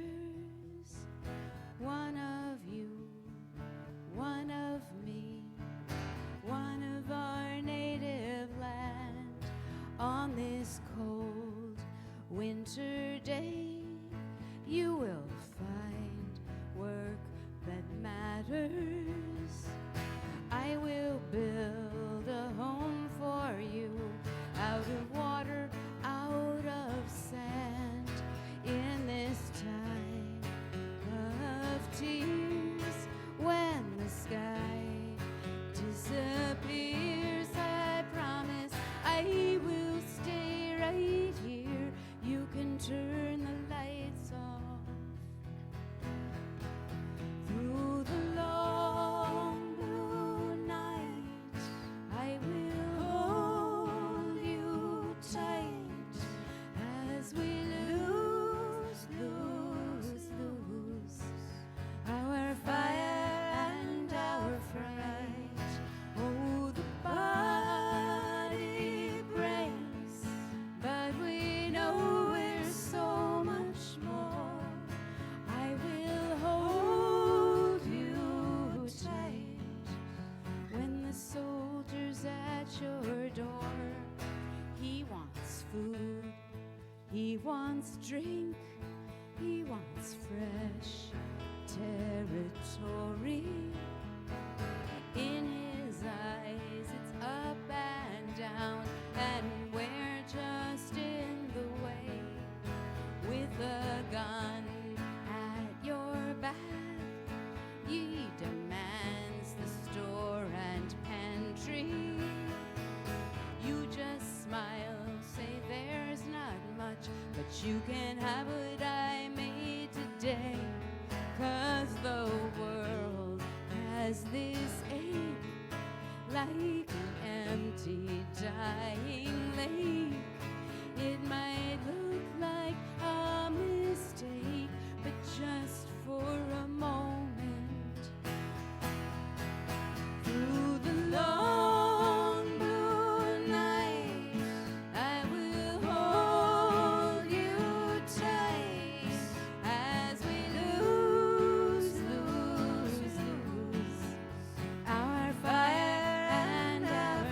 One of you, one of me, one of our native land. On this cold winter day, you will find work that matters. I will build a home for you, out of water, out of sand, in this time of tears. When the sky disappears, I promise I will stay right here. You can turn the lights off. Through the long blue night, I will hold you tight as we lose our fire and our fright. Oh, the body breaks, but we know we're so wants drink, he wants fresh territory. In his eyes, it's up and down, and we're just in the way. With a gun at your back, he demands the store and pantry. You just smile, say there's not much, but you can have what I made today. 'Cause the world has this ache, like an empty, dying lake. It might look like a mistake, but just for a moment. Through the long blue night, I will hold you tight as we lose our fire and our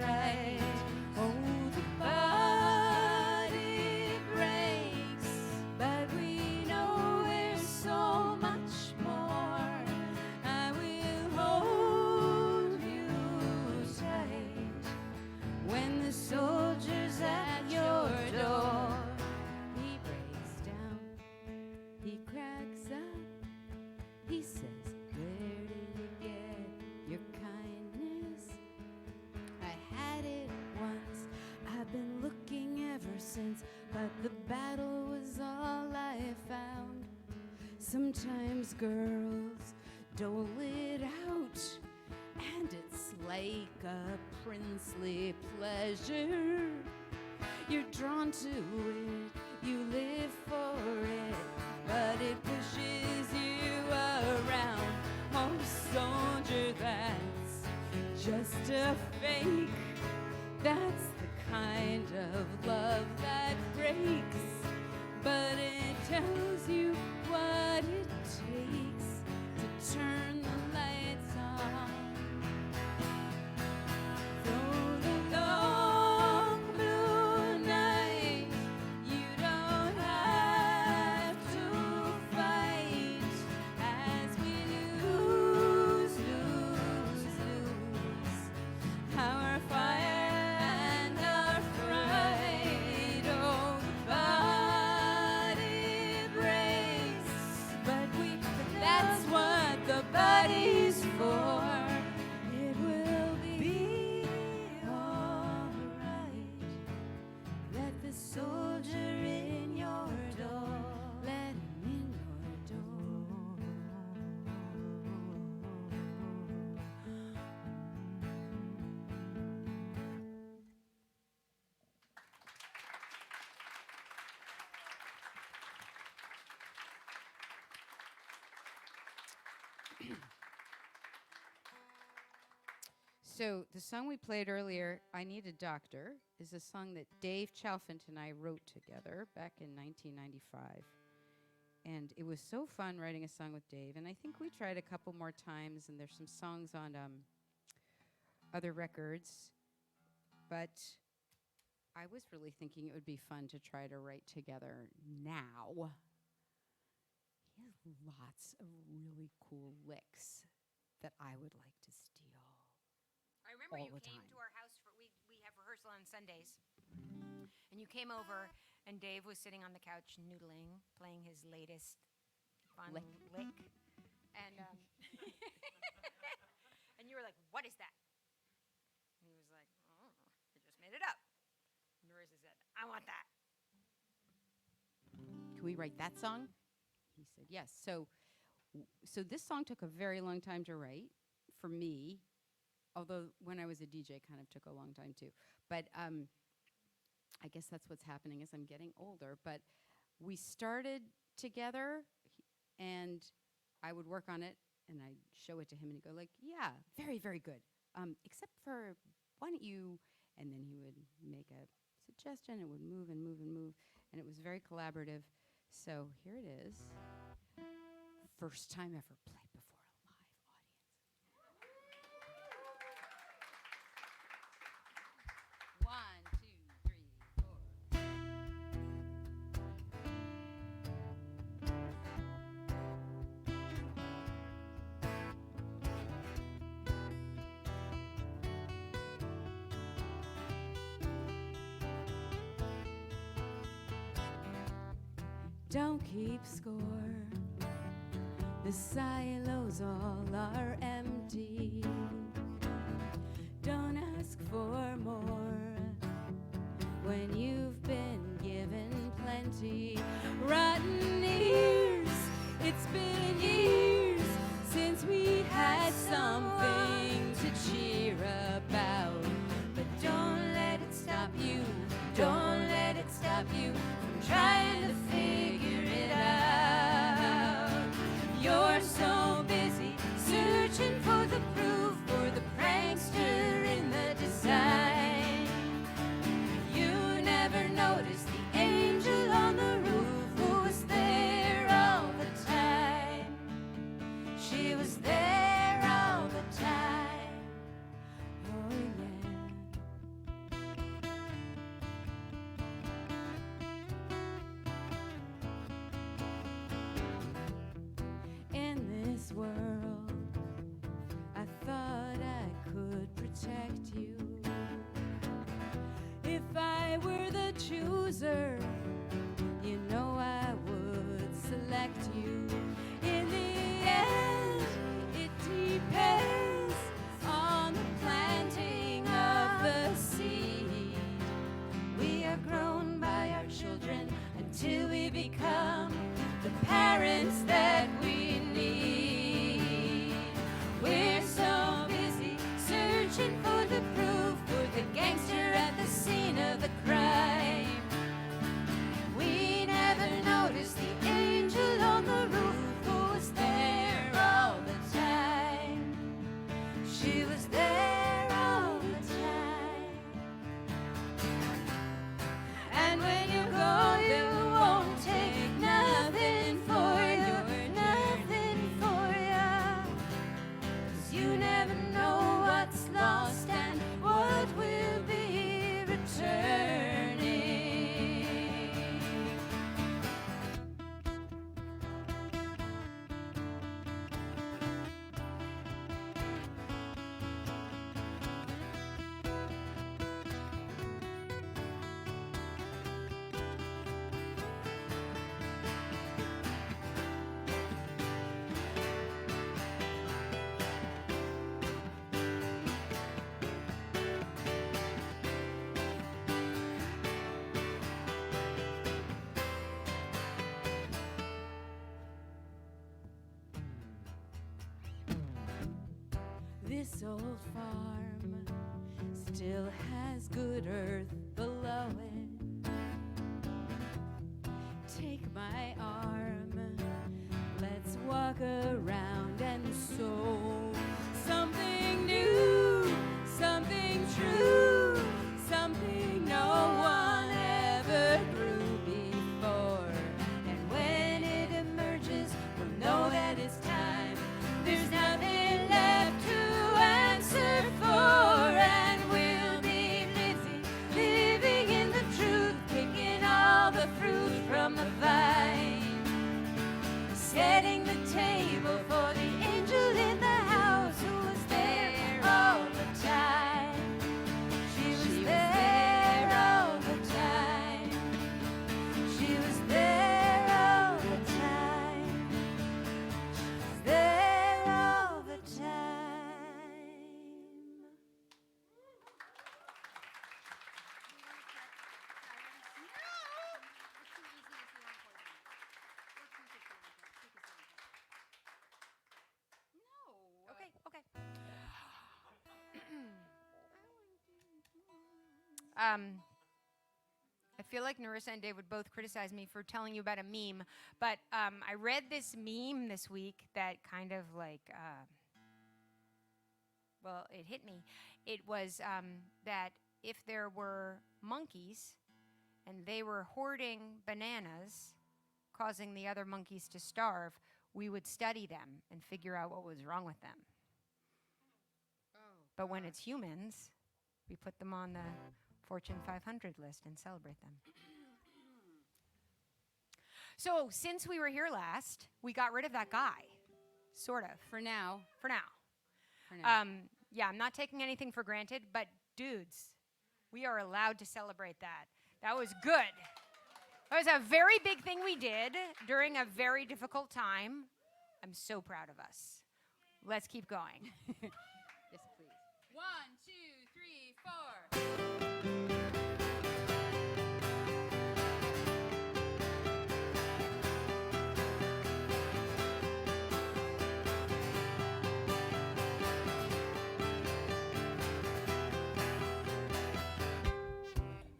fright. Oh, the body breaks, but we know we're so much more. I will hold you tight when the soldier's at your door. He breaks down, he cracks up, he says, where did you get your kindness? I had it once, I've been looking ever since, but the battle was all I found. Sometimes girls dole it out, and it's like a princely pleasure. You're drawn to it, you live for it, but it pushes you around. Oh, soldier, that's just a fake. That's the kind of love that breaks, but it tells you what it takes to turn the lights on. Through the long blue night, you don't have to fight as we lose our fire and our fright. Oh, the body breaks, but that's what the body's for. It will be alright. Let the soldier in your door. Let him in your door. So the song we played earlier, I Need a Doctor, is a song that Dave Chalfant and I wrote together back in 1995. And it was so fun writing a song with Dave. And I think we tried a couple more times, and there's some songs on other records. But I was really thinking it would be fun to try to write together now. He has lots of really cool licks that I would like to steal. I remember all you the came time. to our house for we have rehearsal on Sundays, and you came over, and Dave was sitting on the couch noodling, playing his latest fun Lick. lick, and and you were like, "What is that?" And he was like, "Oh, I just made it up." And Marissa said, "I want that." Can we write that song? He said yes. So this song took a very long time to write for me, although when I was a DJ, kind of took a long time too. But I guess that's what's happening as I'm getting older. But we started together, and I would work on it, and I'd show it to him, and he'd go like, "Yeah, very, very good. Except for, why don't you?" And then he would make a suggestion. It would move and move and move, and it was very collaborative. So here it is. First time ever played before a live audience. 1, 2, 3, 4. Don't keep score. The silos all are empty. Don't ask for more when you've been given plenty. Rotten ears, it's been years since we had something to cheer about. But don't let it stop you, don't let it stop you from trying to figure it out. You're so busy searching for the proof, for the prankster in the design. You never noticed the angel on the roof who was there all the time. She was there all the time. Oh yeah. In this world, I thought I could protect you. If I were the chooser, you know I would select you. In the end, it depends on the planting of the seed. We are grown by our children until we become the parents that we need. We're so busy searching for the proof, for the gangster at the scene of the crime. We never noticed the angel on the roof who was there all the time. She was there all the time. And when you go, you won't take nothing for you, nothing for you. 'Cause you never know what's lost and what will be returning. This old farm still has good earth below it. Take my arm, let's walk around and sow something new, something true, something no one ever grew before. And when it emerges, we'll know that it's time. There's nothing left to answer for, and we'll be living in the truth, picking all the fruit from the vine, setting the table for the angel in the house who was there all the time. She was there all the time. She was there all the time. She was there all the time. Okay, okay. I feel like Narissa and Dave would both criticize me for telling you about a meme, but I read this meme this week that kind of like, well, it hit me. It was that if there were monkeys and they were hoarding bananas, causing the other monkeys to starve, we would study them and figure out what was wrong with them. But when it's humans, we put them on the Fortune 500 list and celebrate them. So since we were here last, we got rid of that guy, sort of, For now. for now. For now. Yeah, I'm not taking anything for granted, but dudes, we are allowed to celebrate that. That was good. It was a very big thing we did during a very difficult time. I'm so proud of us. Let's keep going. Yes, please. 1, 2, 3, 4.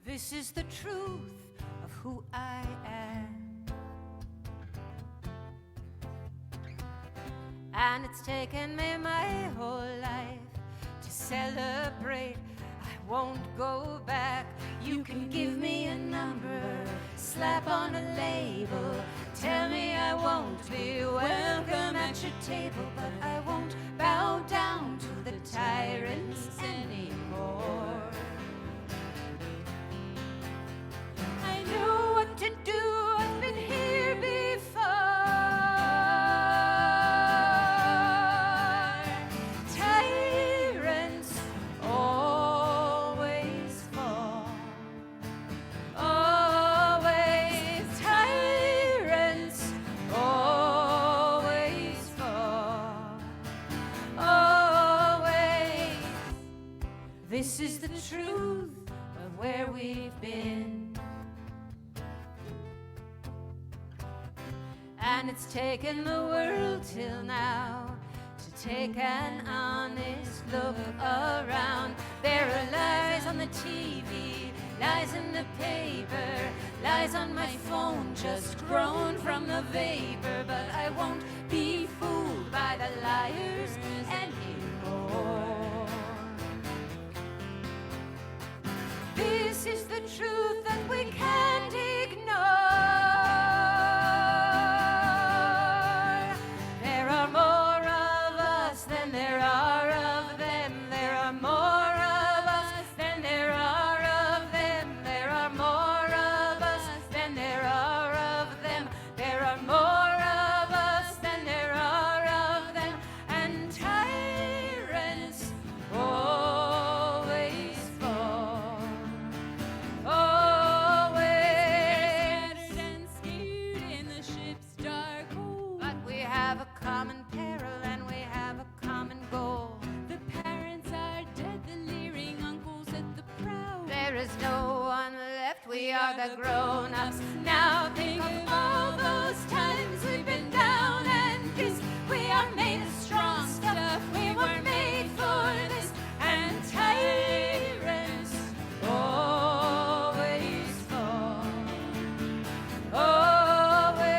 This is the truth of who I am. And it's taken me my whole life to celebrate. I won't go back. You can give me a number, slap on a label, tell me I won't be welcome at your table, but I won't bow down to the tyrants anymore. I know what to do, I've been here before. Tyrants always fall. Always, tyrants always fall. Always. This is the truth of where we've been. And it's taken the world till now to take an honest look around. There are lies on the TV, lies in the paper, lies on my phone, just grown from the vapor. But I won't be fooled by the liars anymore. This is the truth that we can't ignore. There are more of us than there are of them. There are more of us than there are of them. There are more of us than there are of them. There are more of us than there are of them. And tyrants always fall. Always. Scattered and skewed in the ship's dark hold. But we have a common peril and we have a common goal. The parents are dead, the leering uncles at the prow. There is no one left, we are the grown-ups. Now think of all those times we've been down and kissed. We are made of strong stuff, we were made for this. And tyrants always fall. Always.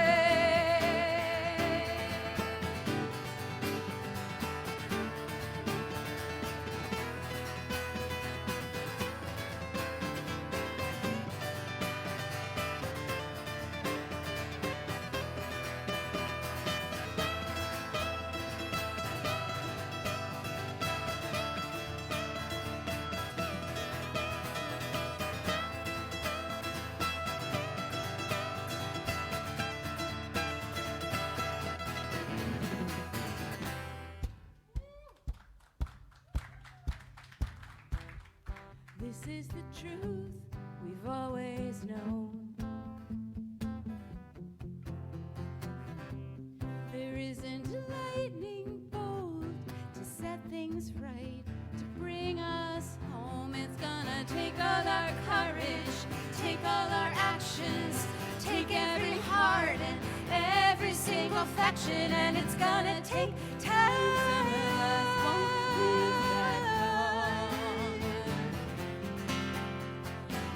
This is the truth we've always known. There isn't a lightning bolt to set things right, to bring us home. It's gonna take all our courage, take all our actions, take every heart and every single faction, and it's gonna take time.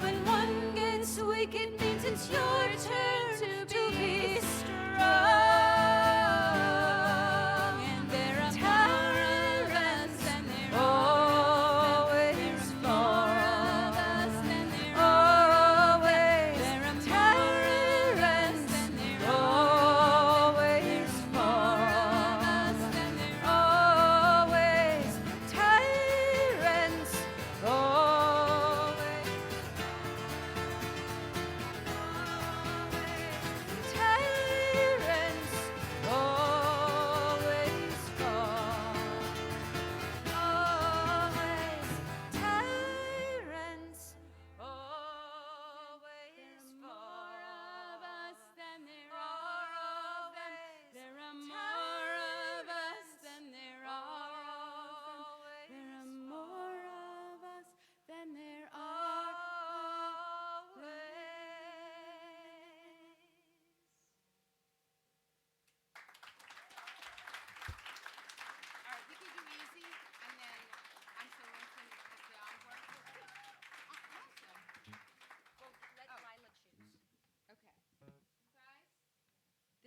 When one gets weak, it means it's your turn to be strong. And there are tyrants and there always fall. Always. There are tyrants and there always fall. Always. Tyrants always.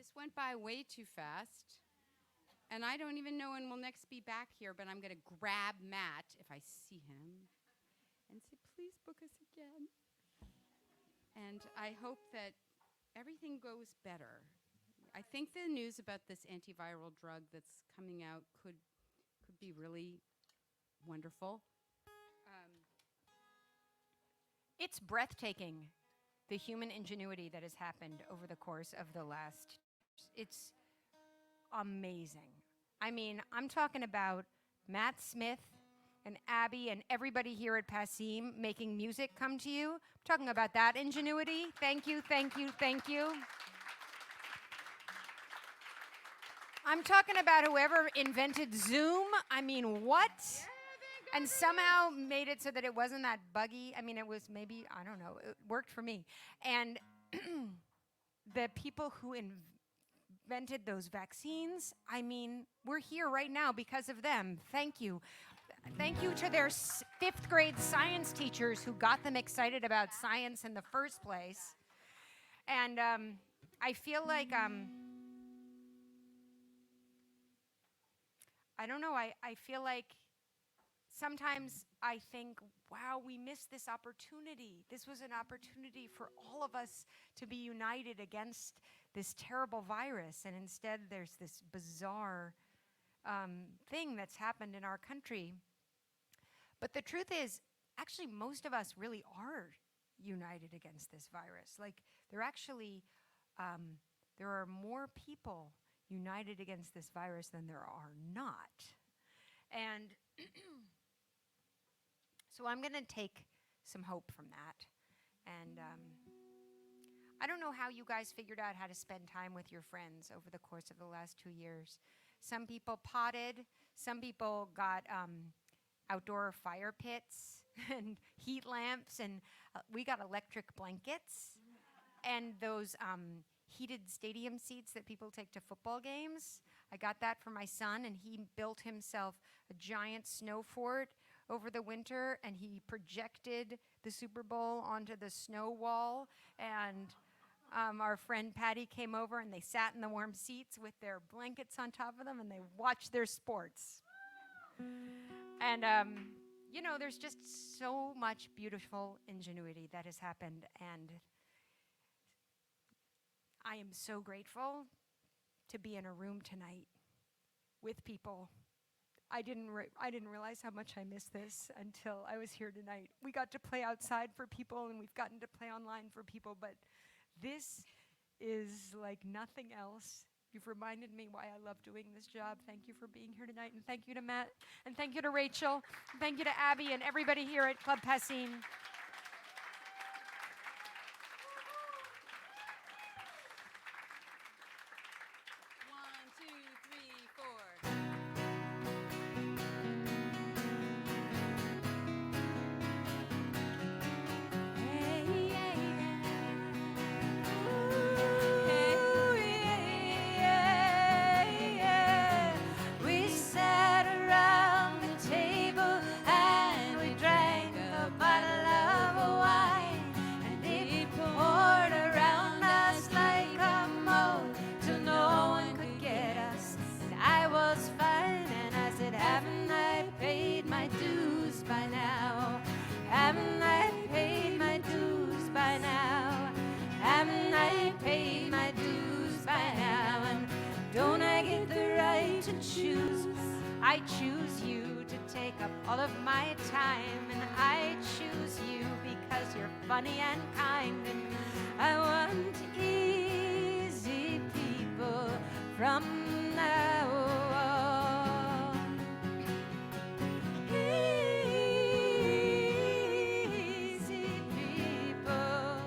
This went by way too fast. And I don't even know when we'll next be back here, but I'm going to grab Matt if I see him and say, please book us again. And I hope that everything goes better. I think the news about this antiviral drug that's coming out could be really wonderful. It's breathtaking, the human ingenuity that has happened over the course of the last years. It's amazing. I mean, I'm talking about Matt Smith and Abby and everybody here at Passim making music come to you. I'm talking about that ingenuity. Thank you, thank you, thank you. I'm talking about whoever invented Zoom. I mean, what? And somehow made it so that it wasn't that buggy. I mean, it was maybe, I don't know, it worked for me. And the people who invented those vaccines, I mean, we're here right now because of them. Thank you. Thank you to their fifth grade science teachers who got them excited about science in the first place. And I feel like, I don't know, I feel like sometimes I think, wow, we missed this opportunity. This was an opportunity for all of us to be united against this terrible virus. And instead, there's this bizarre thing that's happened in our country. But the truth is, actually, most of us really are united against this virus. Like, there are more people united against this virus than there are not. And so I'm going to take some hope from that. And I don't know how you guys figured out how to spend time with your friends over the course of the last 2 years. Some people potted. Some people got outdoor fire pits and heat lamps. And we got electric blankets and those heated stadium seats that people take to football games. I got that for my son, and he built himself a giant snow fort over the winter, and he projected the Super Bowl onto the snow wall. And our friend Patty came over, and they sat in the warm seats with their blankets on top of them, and they watched their sports. And, you know, there's just so much beautiful ingenuity that has happened, and I am so grateful to be in a room tonight with people. I didn't realize how much I missed this until I was here tonight. We got to play outside for people, and we've gotten to play online for people, but this is like nothing else. You've reminded me why I love doing this job. Thank you for being here tonight, and thank you to Matt, and thank you to Rachel, and thank you to Abby and everybody here at Club Passim. I choose you to take up all of my time, and I choose you because you're funny and kind, and I want easy people from now on. Easy people,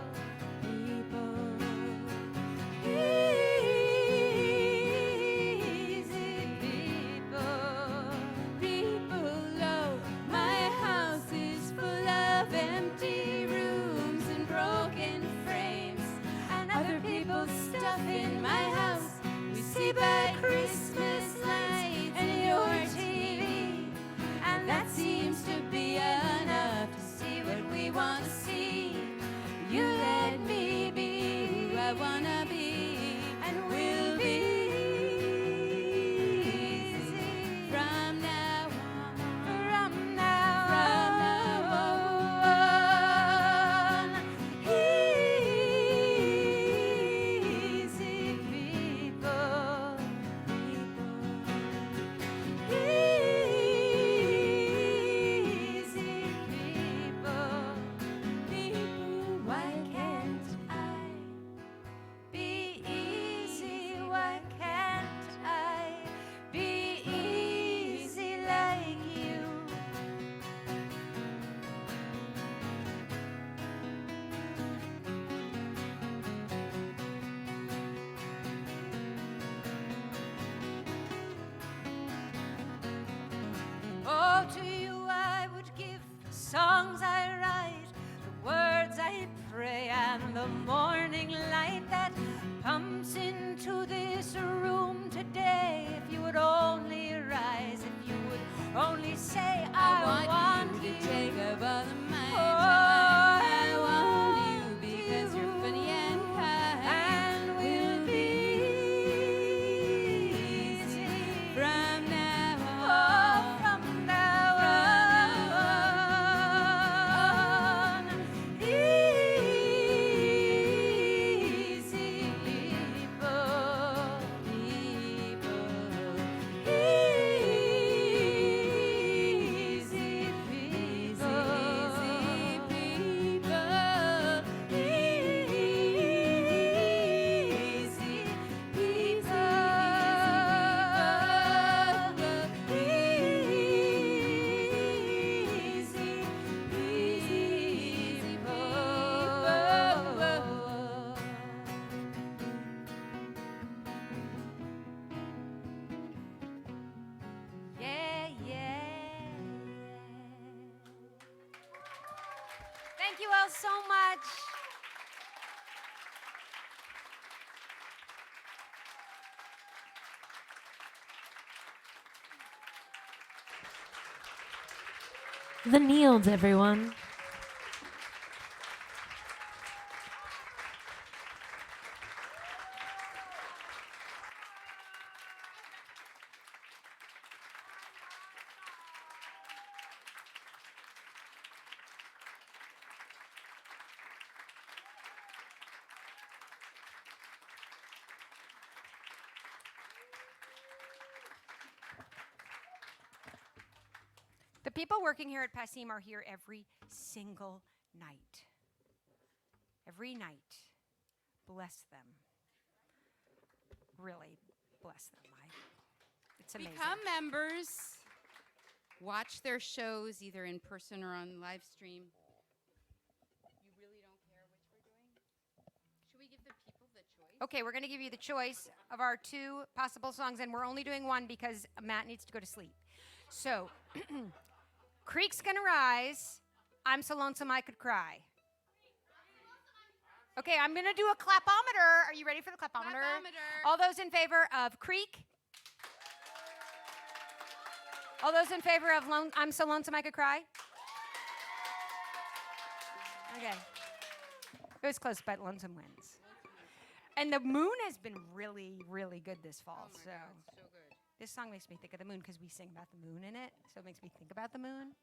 in my house, we see by to you I would give the songs I write, the words I pray, and the morning light that pumps into this room today. If you would only rise, if you would only say, I want you you. to take over my Oh, time. I want you because you're funny and kind. and we'll be easy From now oh, on. from now on. Easy people. Easy Yeah, yeah. Thank you all so much. The Nields, everyone. The people working here at Passim are here every single night. Every night. Bless them. Really bless them. It's amazing. Become members. Watch their shows either in person or on live stream. You really don't care which we're doing? Should we give the people the choice? Okay, we're going to give you the choice of our two possible songs, and we're only doing one because Matt needs to go to sleep. So, Creek's Gonna Rise, I'm So Lonesome I Could Cry. Okay, I'm going to do a clapometer. Are you ready for the clapometer? Clapometer. All those in favor of Creek? All those in favor of I'm So Lonesome I Could Cry? Okay. It was close, but Lonesome wins. And the moon has been really, really good this fall. Oh my so God, so good. this song makes me think of the moon because we sing about the moon in it. So it makes me think about the moon.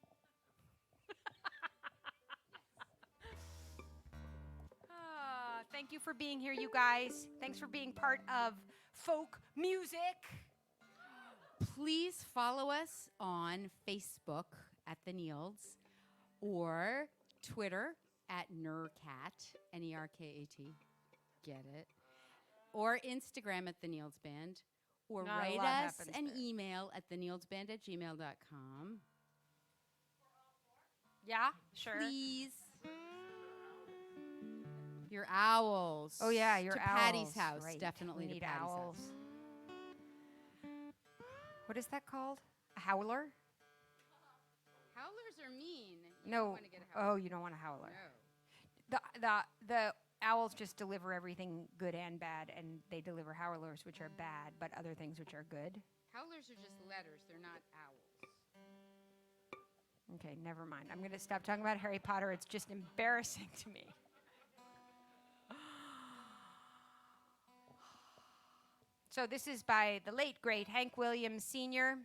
Thank you for being here, you guys. Thanks for being part of folk music. Please follow us on Facebook at the Nields or Twitter at Nerkat, Nerkat. Get it? Or Instagram at the Nields Band. Or Not a write lot us happens an there. email at theneeldsband@gmail.com. Yeah, sure. Please. Your owls. Oh yeah, your to owls. Patty's house. Right. Definitely We to need Patty's owls. house. What is that called? A howler? Howlers are mean. You No. don't want to get a howler. Oh, you don't want a howler. No. The owls just deliver everything good and bad, and they deliver howlers, which are bad, but other things which are good. Howlers are just letters. They're not owls. Okay, never mind. I'm going to stop talking about Harry Potter. It's just embarrassing to me. So this is by the late, great Hank Williams Sr.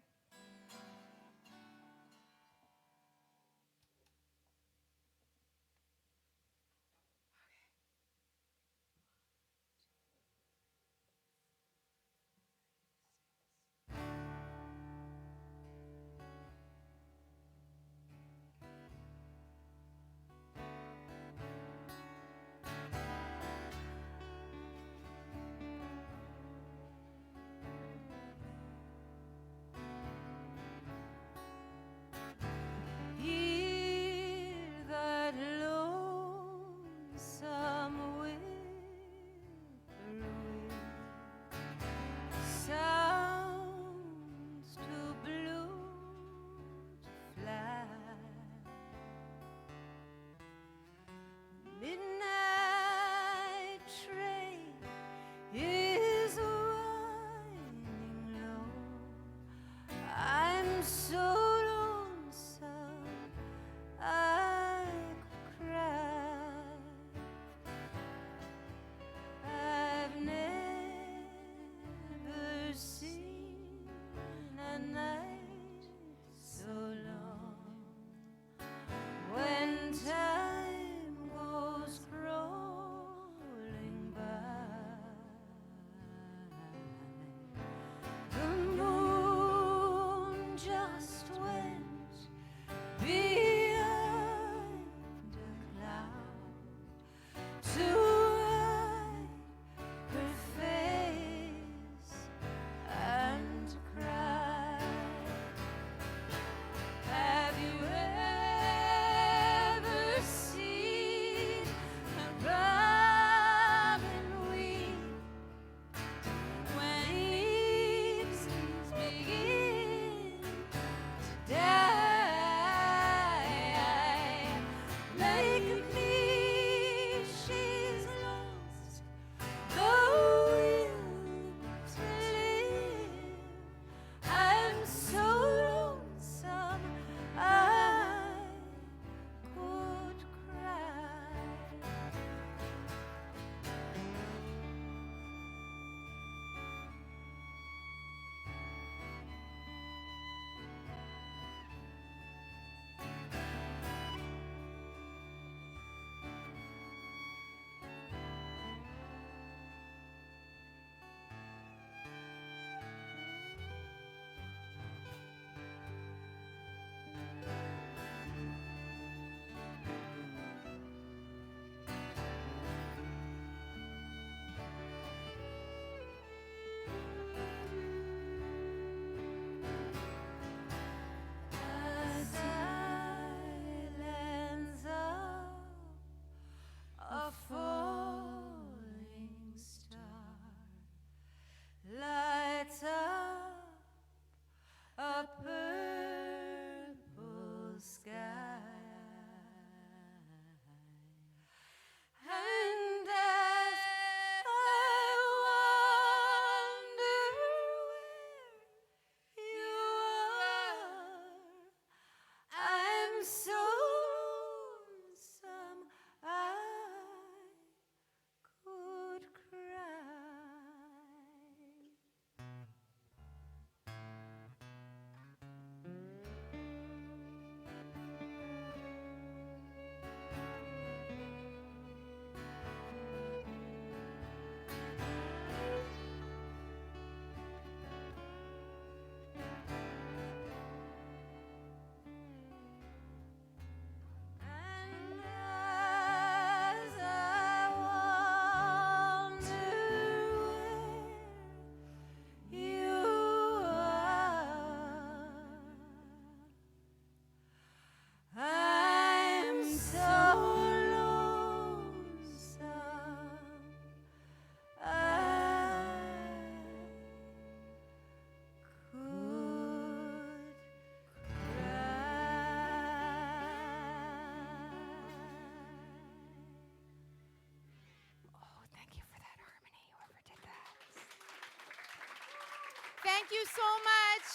Thank you so much.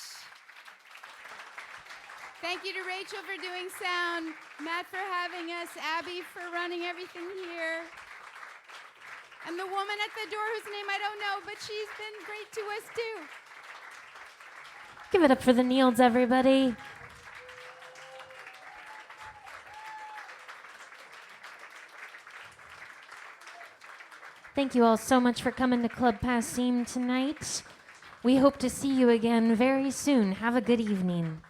Thank you to Rachel for doing sound, Matt for having us, Abby for running everything here, and the woman at the door whose name I don't know, but she's been great to us too. Give it up for the Nields, everybody. Thank you all so much for coming to Club Passim tonight. We hope to see you again very soon. Have a good evening.